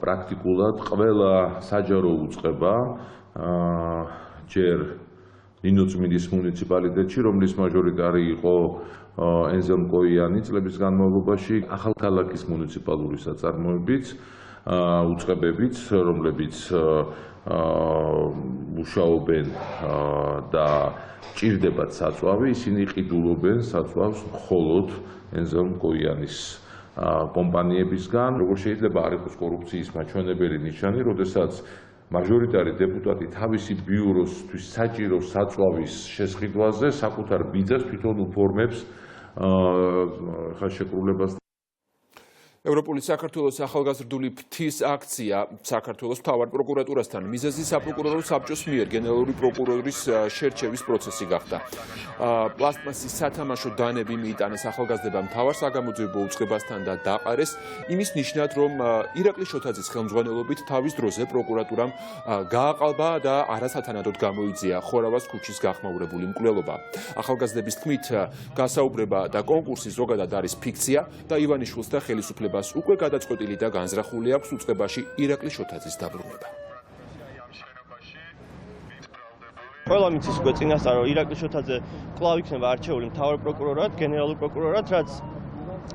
პრაქტიკულად ყველა საჯარო უწყება ჯერ ნინოწმინდის მუნიციპალიტეტში, რომლის მაჟორიტარი იყო ენზელ მკოიანი წლების განმავლობაში, ახალქალაქის მუნიციპალური საწარმოებიც, უწყებებიც, რომლებიც მუშაობენ და ჭირდებათ საწვავი, ისინი ყიდულობენ საწვავს მხოლოდ ენზელ მკოიანის კომპანიებისგან. როგორ შეიძლება არ იყოს კორუფციის მაჩვენებელი ნიშანი, როდესაც მაჟორიტარი დეპუტატი თავისი ბიუროსთვის საჭირო საწვავის შესყიდვაზე საკუთარ ბიძას თვითონ უფორმებს ხელშეკრულებას. ევროპული საქართველოს ახალგაზრდული ფრთის აქცია საქართველოს მთავარ პროკურატურასთან მიზეზი საპროკურორო საბჭოს მიერ გენერალური პროკურორის შერჩევის პროცესი გახდა. პლასტმასის სათამაშო დანები მიიტანეს ახალგაზრდებამ მთავარ საგამოძიებო უწყებასთან და დაყარეს იმის ნიშნად, რომ ირაკლი შოთაძის ხელმძღვანელობით თავის დროზე პროკურატურამ გააყალბა და არასათანადოდ გამოიძია ხორავას ქუჩის გახმაურებული მკვლელობა. ახალგაზრდების თქმით, გასაუბრება და კონკურსი ზოგადად არის ფიქცია და ივანიშვილს და ხელისუფლებას უკვე გადაწყვეტილი და განზრახული აქვს უწყებაში ირაკლი შოთაძის დაბრუნება. ყველა მიცის უკვე წინასწარ, რომ ირაკლი შოთაძე კვლავ იქნება არჩეული მთავარ პროკურორად, გენერალურ პროკურორად, რაც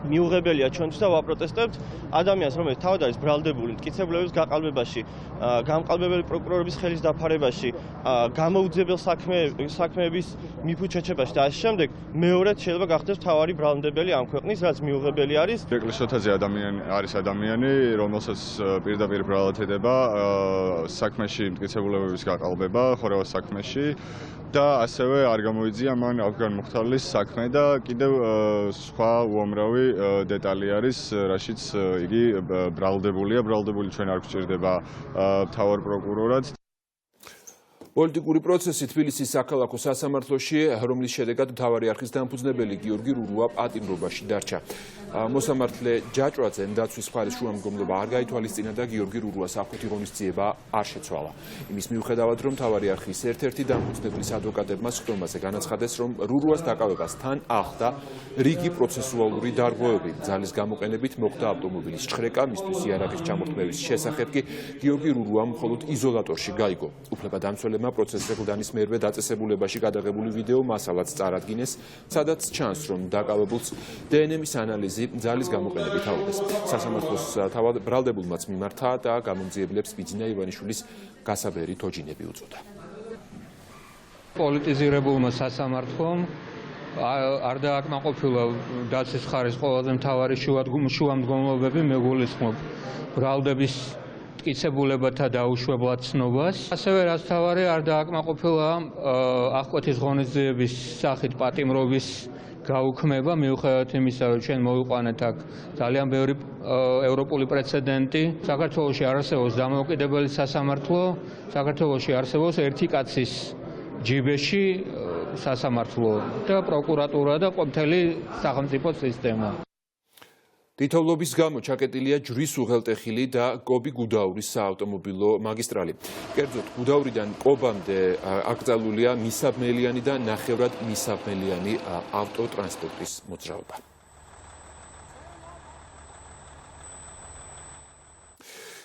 მიუღებელია ჩვენთვის და ვაპროტესტებთ ადამიანს, რომელიც თავად არის ბრალდებული მტკიცებულების გაყალბებაში, გამყალბებელი პროკურორების ხელის დაფარებაში, გამოუძიებელ საქმეების მიფუჩეჩებაში და ასე შემდეგ, მეორედ შეიძლება გახდეს მთავარი ბრალდებელი ამ ქვეყნის, რაც მიუღებელი არის. ირაკლი შოთაძე არის ადამიანი, რომელსაც პირდაპირ ბრალად ედება საქმეში მტკიცებულებების გაყალბება, ხორავას საქმეში. და ასევე არ გამოიძია მან ავგან მუხთარლის საქმე და კიდევ სხვა უამრავი დეტალი არის, რაშიც იგი ბრალდებულია, ბრალდებული ჩვენ არ გვჭირდება მთავარ პროკურორად. პოლიტიკური პროცესი თბილისის საქალაქო სასამართლოში, რომლის შედეგად მთავარი არხის დამფუძნებელი გიორგი რურუა პატიმრობაში დარჩა. მოსამართლე ჯაჭვაძემ დაცვის მხარის შუამდგომლობა არ გაითვალისწინა და გიორგი რურუას აღკვეთი ღონისძიება არ შეცვალა. იმის მიუხედავად, რომ მთავარი არხის ერთ-ერთი დამფუძნებლის ადვოკატებმა სხდომაზე განაცხადეს, რომ რურუას დაკავებას თან ახლდა რიგი პროცესუალური დარღვევები. ძალის გამოყენებით მოხდა ავტომობილის ჩხრეკა, მისთვის იარაღის ჩამორთმევის შესახებ კი გიორგი რურუამ მხოლოდ იზოლატორში გაიგო. უფლებადამცველებმა პროცესზე გლდანის მერვე დაწესებულებაში გადაღებული ვიდეო მასალაც წარადგინეს, სადაც ჩანს, რომ დაკავებულს დნმ-ის ანალიზი ძალის გამოყენებით აუგეს. სასამართლოს თავად ბრალდებულმაც მიმართა და გამომძიებლებს ბიძინა ივანიშვილის გასაბერი თოჯინები უწოდა. პოლიტიზირებულმა სასამართლომ არ დააკმაყოფილა დაცვის მხარის ყველაზე მთავარი შუამდგომლობები, მეგულისხმობ ბრალდების მტკიცებულებათა დაუშვებლად ცნობას. ასევე რაც მთავარი არ დააკმაყოფილა აღკვეთის ღონისძიების სახით პატიმრობის გაუქმება, მიუხედავად იმისა, რომ ჩვენ მოვიყვანეთ აქ ძალიან ბევრი ევროპული პრეცედენტი. საქართველოში არ არსებობს დამოუკიდებელი სასამართლო, საქართველოში არსებობს ერთი კაცის ჯიბეში სასამართლო და პროკურატურა და მთელი სახელმწიფო სისტემა. თითოვლობის გამო ჩაკეტილია ჯვრის უღელტეხილი და კობი გუდაურის საავტომობილო მაგისტრალი. კერძოდ, გუდაურიდან კობამდე აკრძალულია მისაბმელიანი და ნახევრად მისაბმელიანი ავტოტრანსპორტის მოძრაობა.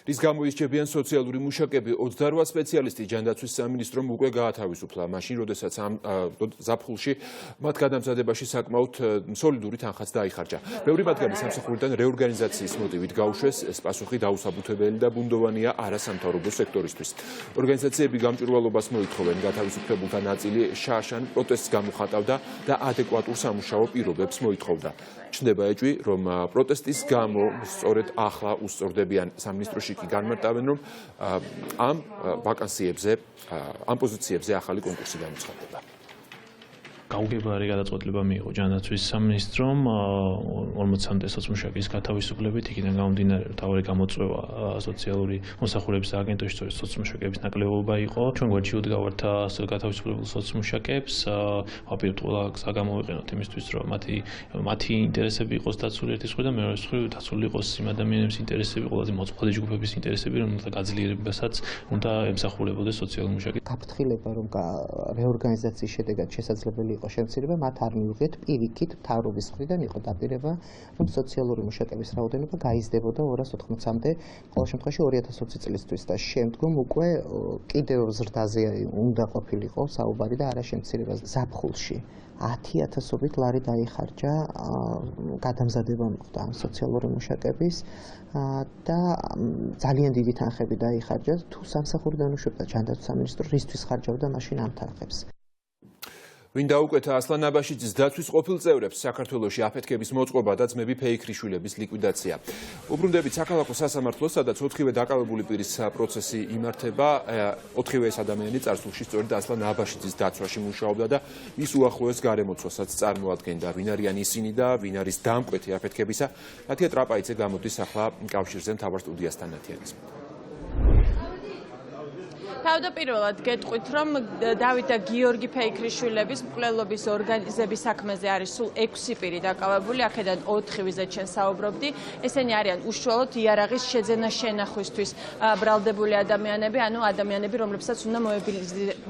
რის გამო ისჯებიან სოციალური მუშაკები 28 სპეციალისტი ჯანდაცვის სამინისტრომ უკვე გაათავისუფლა, მაშინ როდესაც ამ ზაფხულში მათ გადამზადებაში საკმაოდ სოლიდური თანხაც დაიხარჯა. ბევრი მათგანი სამსახურიდან რეორგანიზაციის მოტივით გაუშვეს, ეს პასუხი დაუსაბუთებელი და ბუნდოვანია არასამთავრობო სექტორისთვის. ორგანიზაციები გამჭვირვალობას მოითხოვენ, გათავისუფლებულთა ნაწილი შაშან პროტესტს გამოხატავდა და ადეკვატურ სამუშაო პირობებს მოითხოვდა. ჩნდება ეჭვი, რომ პროტესტის გამო სწორედ ახლა უსწორდებიან სამინისტროში კი განმარტავენ, რომ ამ ვაკანსიებზე, ამ პოზიციებზე ახალი კონკურსი გამოცხადდება. გაუგებარი გადაწყვეტილება მიიღო ჯანდაცვის სამინისტრომ 40-მდე სოციმუშაკის გათავისუფლებით, იქიდან გამომდინარე, მთავარი გამოწვევა სოციალური მოსახურების აგენტოში სოციმუშაკების ნაკლებობა იყო. ჩვენ გვერდში უდგავართ გათავისუფლებულ სოციმუშაკებს, ვაპირებთ ყველა გზა გამოვიყენოთ იმისთვის, რომ მათი ინტერესები იყოს დაცული ერთის მხრიდან, მეორე მხრივ დაცული იყოს იმ ადამიანების ინტერესები, ყველაზე მოწყვლადი ჯგუფების ინტერესები, რომელთა გაძლიერებასაც უნდა ემსახურებოდეს სოციალური მუშაკი. გაფრთხილება, რომ რეორგანიზაციის შედეგად შესაძლებელი იყო შემცირება, მათ არ მიუღიათ პირიქით მთავრობის მხრიდან იყო დაპირება, რომ სოციალური მუშაკების რაოდენობა გაიზრდებოდა 280-მდე, ყოველ შემთხვევაში 2020 წლისთვის და შემდგომ უკვე კიდევ ზრდაზე უნდა ყოფილიყო საუბარი და არა შემცირებას. ზაფხულში 10,000-ობით ლარი დაიხარჯა, გადამზადება მოხდა სოციალური მუშაკების და ძალიან დიდი თანხები დაიხარჯა, თუ სამსახური განუშვებდა ჯანდაცვის სამინისტრო რისთვის ხარჯავდა მაშინ ამ თანხებს. ვინ დაუკვეთა ასლან აბაშიძის დაცვის ყოფილ წევრებს საქართველოში აფეთქების მოწყობა და ძმები ფეიქრიშვილების ლიკვიდაცია. უბრუნდებით საქალაქო სასამართლოს, სადაც 4-ვე დაკავებული პირის პროცესი იმართება. 4-ვე ეს ადამიანი წარსულში სწორედ ასლან აბაშიძის დაცვაში მუშაობდა და ის უახლოეს გარემოცვასაც წარმოადგენდა. ვინ არიან ისინი და ვინ არის დამკვეთი აფეთქებისა? ნათია ტრაპაიძე გამოდის ახლა კავშირზე მთავარ სტუდიასთან ნათიანის. თავდაპირველად გეტყვით, რომ დავით და გიორგი ფეიქრიშვილების მკვლელობის ორგანიზების საქმეზე არის სულ 6 პირი დაკავებული, აქედან 4-ვეზე ჩვენ საუბრობდი. ესენი არიან უშუალოდ იარაღის შეძენა შენახვისთვის ბრალდებული ადამიანები, ანუ ადამიანები, რომლებსაც უნდა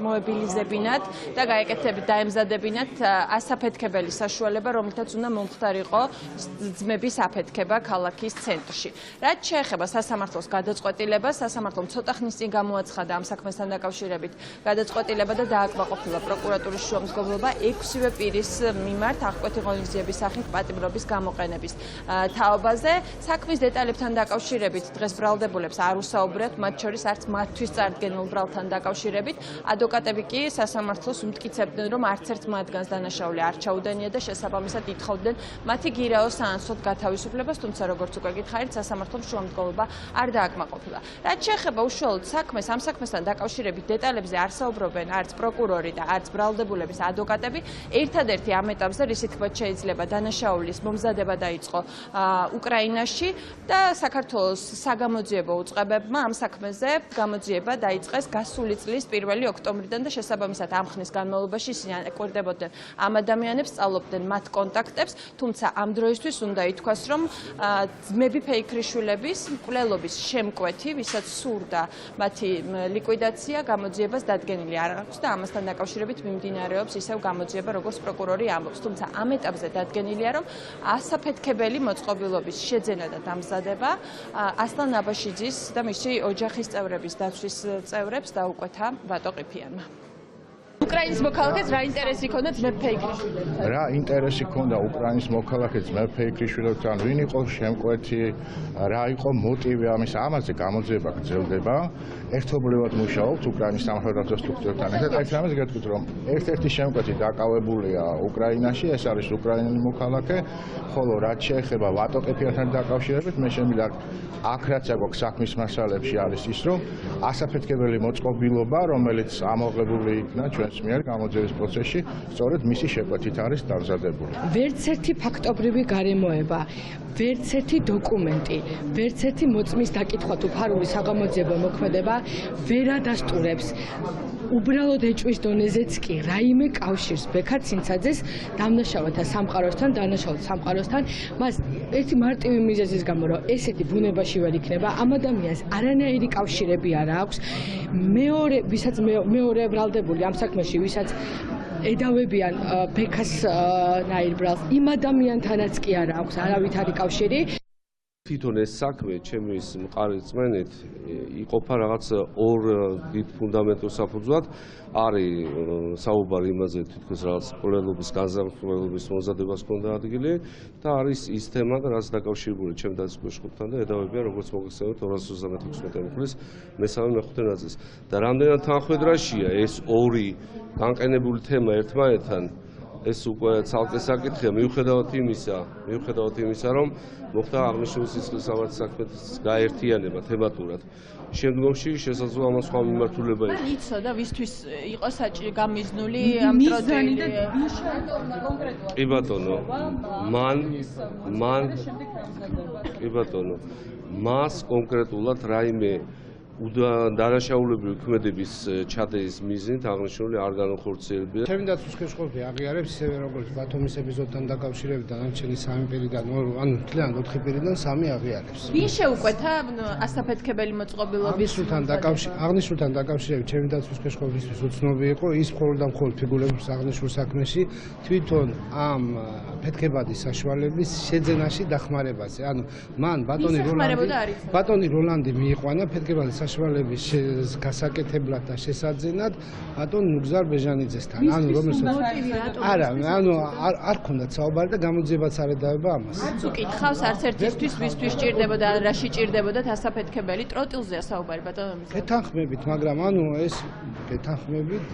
მოებილიზებინათ და დაემზადებინათ ასაფეთქებელი საშუალება, რომელთაც უნდა მომხდარიყო ძმების აფეთქება ქალაქის ცენტრში. რაც შეეხება სასამართლოს გადაწყვეტილებას, სასამართლომ ცოტა ხნის წინ გამოაცხადა ამ საქმესთან დაკავშირებით გადაწყვეტილება და დააკმაყოფილა პროკურატურის შუამდგომლობა 6-ვე პირის მიმართ აღკვეთი ღონისძიების სახით პატიმრობის გამოყენების თაობაზე. საქმის დეტალებთან დაკავშირებით დღეს ბრალდებულებს არ უსაუბრეთ, მათ შორის არც მათთვის წარდგენილ ბრალთან დაკავშირებით. ადვოკატები კი სასამართლოს უმტკიცებდნენ, რომ არც ერთ მათგანს დანაშაული არ ჩაუდენია და შესაბამისად ითხოვდნენ მათი გირაოს საანსოდ გათავისუფლებას, თუმცა როგორც უკვე გითხარით, სასამართლომ შუამდგომლობა არ დააკმაყოფილა. რაც შეეხება უშუალოდ საქმეს, ამ საქმესთან დაკავშირებით დეტალებზე არ საუბრობენ არც პროკურორი და არც ბრალდებულების ადვოკატები. ერთადერთი ამ ეტაპზე, რის თქმით შეიძლება, დანაშაულის მომზადება დაიწყო უკრაინაში და საქართველოს საგამოძიებო უწყებებმა ამ საქმეზე გამოძიება დაიწყეს გასული წლის 1 ოქტომბრიდან და შესაბამისად ამ ხნის განმავლობაში ისინი ეკვირდებოდნენ ამ ადამიანებს, სწავლობდნენ მათ კონტაქტებს, თუმცა ამ დროისთვის უნდა ითქვას, რომ ძმები ფეიქრიშვილების მკვლელობის შემკვეთი, ვისაც სურდა მათი ლიკვიდაცია გამოძიებას დადგენილი არ აქვს და ამასთან დაკავშირებით მიმდინარეობს ისევ გამოძიება, როგორც პროკურორი ამბობს. თუმცა ამ ეტაპზე დადგენილია, რომ ასაფეთქებელი მოწყობილობის შეძენა და დამზადება ასლან აბაშიძის და მისი ოჯახის წევრების დაცვის წევრებს დაუკვეთა ბატო ყიფიანმა. უკრაინის მოქალაქეს რა ინტერესი ჰქონდა ძმებ ფეიქრიშვილებთან? რა ინტერესი ჰქონდა უკრაინის მოქალაქეს ძმებ ფეიქრიშვილებთან? ვინ იყო შემკვეთი? რა იყო მოტივი ამის? ამაზე გამოძიება გრძელდება. ერთობლივად მუშაობთ უკრაინის სამხედრო სტრუქტურებთან ერთად. ეს რამეს გეტყვით, რომ ერთ-ერთი შემკვეთი დაკავებულია უკრაინაში, ეს არის უკრაინელი მოქალაქე, ხოლო რაც შეეხება ვატო ყიფიანთან დაკავშირებით, მე შემიძლია აქ რაც აქვს საქმის მასალებში არის ის, რომ ასაფეთქებელი მოწყობილობა, რომელიც ამოღებული იქნა ჩვენს მიერ გამოძიების პროცესში, სწორედ მისი შეკვეთით არის დამზადებული. ვერც ერთი ფაქტობრივი გარემოება, ვერც ერთი დოკუმენტი, ვერც ერთი მოწმის დაკითხვა თუ ფარული საგამოძიებო მოქმედება ვერ ადასტურებს უბრალოდ ეჭვის დონეზეც კი რაიმე კავშირს ბექა ცინცაძეს დამნაშავეთა სამყაროსთან, დანაშაულ სამყაროსთან, მას ერთი მარტივი მიზეზის გამო, რომ ესეთი ბუნებაში ვერ იქნება, ამ ადამიანს არანაირი კავშირები არ აქვს. ვისაც მეორე ბრალდებული ამ საქმეში, ვისაც ედავებიან ბექას ნაირბრალს, იმ ადამიანთანაც კი არ აქვს არავითარი კავშირი. თვითონ ეს საქმე ჩემის მყარი წმენით იყოფა რაღაც ორ დიდ ფუნდამენტურ საფუძვლად. არის საუბარი იმაზე, თითქოს რაღაც მკვლელობის განზრახველობის მომზადებას ჰქონდა ადგილი და არის ის თემა, რაც დაკავშირებული ჩემ დაცვის ჯგუფთან და ედავებიან როგორც მოგხსენებთ 236 მუხლის მესამე მეხუთე ნაწილს. და რამდენად თანხმედრაშია ეს ორი განყენებული თემა ერთმანეთთან, ეს უკვე ცალკე საკითხია, მიუხედავად იმისა, რომ მოხდა აღნიშნული სისხლის სამართლის საქმის გაერთიანება თემატურად. შემდგომში შესაძლოა ამას სხვა მიმართულება იყო. მან იცოდა ვისთვის იყო საჭირო გამიზნული ამ ტროტილი. კი ბატონო, კი ბატონო, მას კონკრეტულად რაიმე დანაშაულებრივი ქმედების ჩადენის მიზნით აღნიშნული არ განახორციელებია. ჩემი დაცვის ხელშეწყობები აღიარებს ისევე როგორც ბათუმის ეპიზოდთან დაკავშირებით დანარჩენი 3 პირიდან, ანუ მთლიანად 4 პირიდან 3 აღიარებს. ვინ შეუკვეთა ასაფეთქებელი მოწყობილობის აღნიშნულთან დაკავშირებით ჩემი დაცვის ხელშეწყობისთვის უცნობი იყო ის მხოლოდ და მხოლოდ ფიგურების აღნიშნულ საქმეში თვითონ ამ ფეთქებადის საშუალების შეძენაში დახმარებაზე. ანუ მან ბატონი როლანდი მიიყვანა ფეთქებადის საშუალების გასაკეთებლად და შესაძენად ბატონ ნუგზარ ბეჟანიძესთან. ანუ რომელსაც არ ქონდათ საუბარი და გამოძიებაც არ ედავება ამას. არც უკითხავს არც ერთისთვის ვისთვის ჭირდებოდა, რაში ჭირდებოდა ასაფეთქებელი ტროტილზეა საუბარი ბატონო. გეთანხმებით, მაგრამ ანუ ეს გეთანხმებით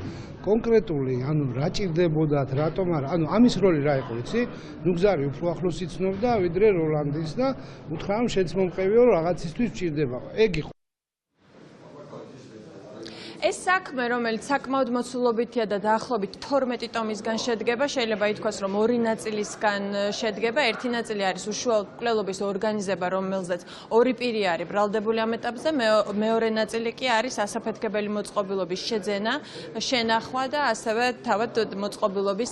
კონკრეტული, ანუ რა ჭირდებოდათ, რატომ არა, ანუ ამის როლი რა იყო, იცი? ნუგზარი უფრო ახლოს იცნობდა ვიდრე როლანდის და უთხრა რომ შეც მომყევიო რაღაცისთვის ჭირდება. ეგ იყო ეს საქმე, რომელიც საკმაოდ მოცულობითია და დაახლოებით 12 ტომისგან შედგება, შეიძლება ითქვას, რომ 2 ნაწილისგან შედგება. ერთი ნაწილი არის უშუალოდ მკვლელობის ორგანიზება, რომელზეც 2 პირი არის ბრალდებული ამ ეტაპზე, მეორე ნაწილი კი არის ასაფეთქებელი მოწყობილობის შეძენა, შენახვა და ასევე თავად მოწყობილობის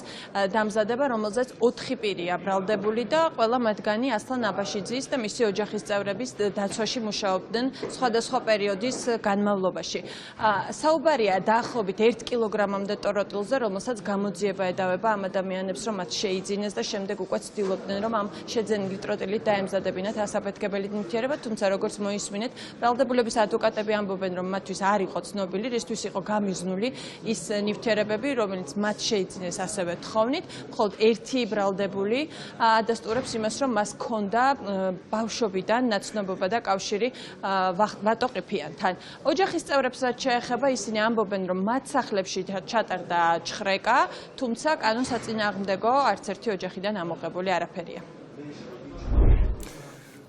დამზადება, რომელზეც 4 პირია ბრალდებული და ყველა მათგანი ასლან აბაშიძის და მისი ოჯახის წევრების დაცვაში მუშაობდნენ სხვადასხვა პერიოდის განმავლობაში. საუბარია დაახლოებით 1 კილოგრამამდე ტროტილზე, რომელსაც გამოძიება ედავება ამ ადამიანებს, რომ მათ შეიძინეს და შემდეგ უკვე ცდილობდნენ, რომ ამ შეძენილი ტროტილით დაემზადებინათ ასაფეთქებელი ნივთიერება, თუმცა როგორც მოისმინეთ, ბრალდებულების ადვოკატები ამბობენ, რომ მათთვის არ იყო ცნობილი, რისთვის იყო გამიზნული ის ნივთიერებები, რომელიც მათ შეიძინეს ასევე თხოვნით, მხოლოდ ერთი ბრალდებული ადასტურებს იმას, რომ მას ჰქონდა ბავშვობიდან ნაცნობობა და კავშირი ვატოყიფიანთან. ოჯახის წევრებსაც შეეხება ისინი ამბობენ, რომ მათ სახლებში ჩატარდა ჩხრეკა, თუმცა კანონს საწინააღმდეგო არც ერთი ოჯახიდან ამოღებული არაფერია.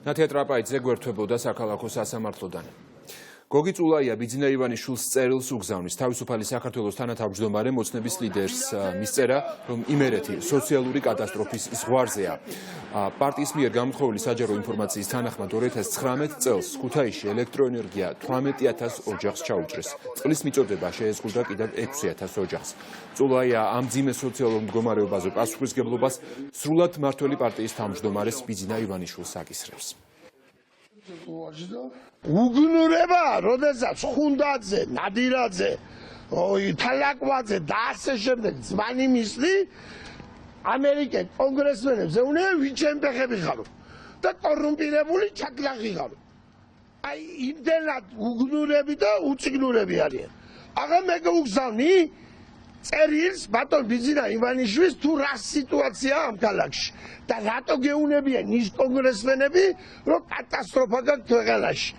ნათია ტრაპაიძე გვერდებოდა საქალაქო სასამართლოდან. გოგი წულაია ბიძინა ივანიშვილს წერილს უგზავნის თავისუფალი საქართველოს თანათავმჯდომარე მოცნების ლიდერს მისწერა, რომ იმერეთი სოციალური კატასტროფის ზღვარზეა. პარტიის მიერ გამოთხოვილი საჯარო ინფორმაციის თანახმად 2019 წელს ქუთაისში ელექტროენერგია 18000 ოჯახს ჩაუჭრეს. წყლის მიწოდება შეეზღუდა კიდევ 6000 ოჯახს. წულაია ამ ძიმე სოციალურ მდგომარეობაზე პასუხისგებლობას სრულად მართველი პარტიის თავმჯდომარეს ბიძინა ივანიშვილს აკისრებს. უგნურება, როდესაც ხუნდაძე, ნადირაძე, თალაკვაძე და ასე შემდეგ ძმანი მისლი ამერიკელ კონგრესმენებს ეუბნება ვინ ჩემი ფეხები ხარო და კორუმპირებული ჩაკლაღი ხარო. აი იმდენად უგნურები და უწიგნურები არიან. აღა მე გუგზავნი წერილს ბატონ ბიძინა ივანიშვილის თუ რა სიტუაციაა ამ ქალაქში და რატო გეუნებიან ის კონგრესმენები, რომ კატასტროფა გაქვს ქვეყანაში.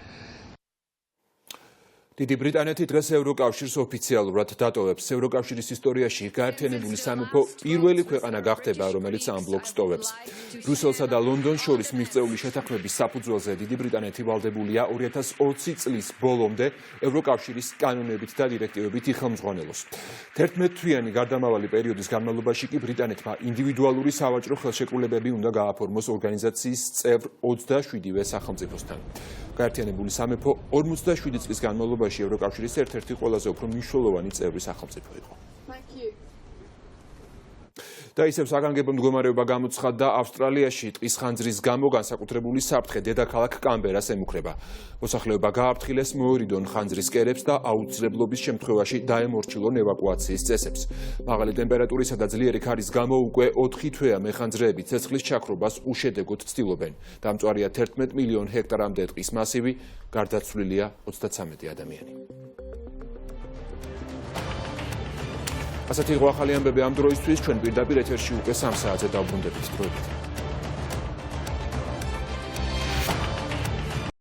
დიდი ბრიტანეთი დღეს ევროკავშირს ოფიციალურად დატოვებს. ევროკავშირის ისტორიაში გაერთიანებული სამეფო პირველი ქვეყანა გახდება, რომელიც ამ ბლოკს ტოვებს. ბრიუსელსა და ლონდონს შორის მიღწეული შეთანხმების საფუძველზე დიდი ბრიტანეთი ვალდებულია 2020 წლის ბოლომდე ევროკავშირის კანონებით და დირექტივებით იხელმძღვანელოს. 11 თვიანი გარდამავალი პერიოდის განმავლობაში კი ბრიტანეთმა ინდივიდუალური სავაჭრო ხელშეკრულებები უნდა გააფორმოს ორგანიზაციის წევრ 27-ვე სახელმწიფოსთან. გაერთიანებული სამეფო 47 წლის განმავლობაში ევროკავშირის ერთ-ერთი ყველაზე უფრო მნიშვნელოვანი წევრი სახელმწიფო იყო. და ისევ საგანგებო მდგომარეობა გამოცხადდა ავსტრალიაში ტყის ხანძრის გამო განსაკუთრებული საფრთხე დედაქალაქ კამბერას ემუქრება. მოსახლეობა გააფრთხილეს მოერიდონ ხანძრის კერებს და აუცილებლობის შემთხვევაში დაემორჩილონ ევაკუაციის წესებს. მაღალი ტემპერატურისა და ძლიერი ქარის გამო უკვე 4 თვეა მეხანძრეები ცეცხლის ჩაქრობას უშედეგოდ ცდილობენ. დამწვარია 11 მილიონ ჰექტარამდე ტყის მასივი, გარდაცვლილია 33 ადამიანი. ასეთი იყო ახალი ამბები ამ დროისთვის, ჩვენ პირდაპირ ეთერში უკვე 3 საათზე დავბრუნდებით. დროებით.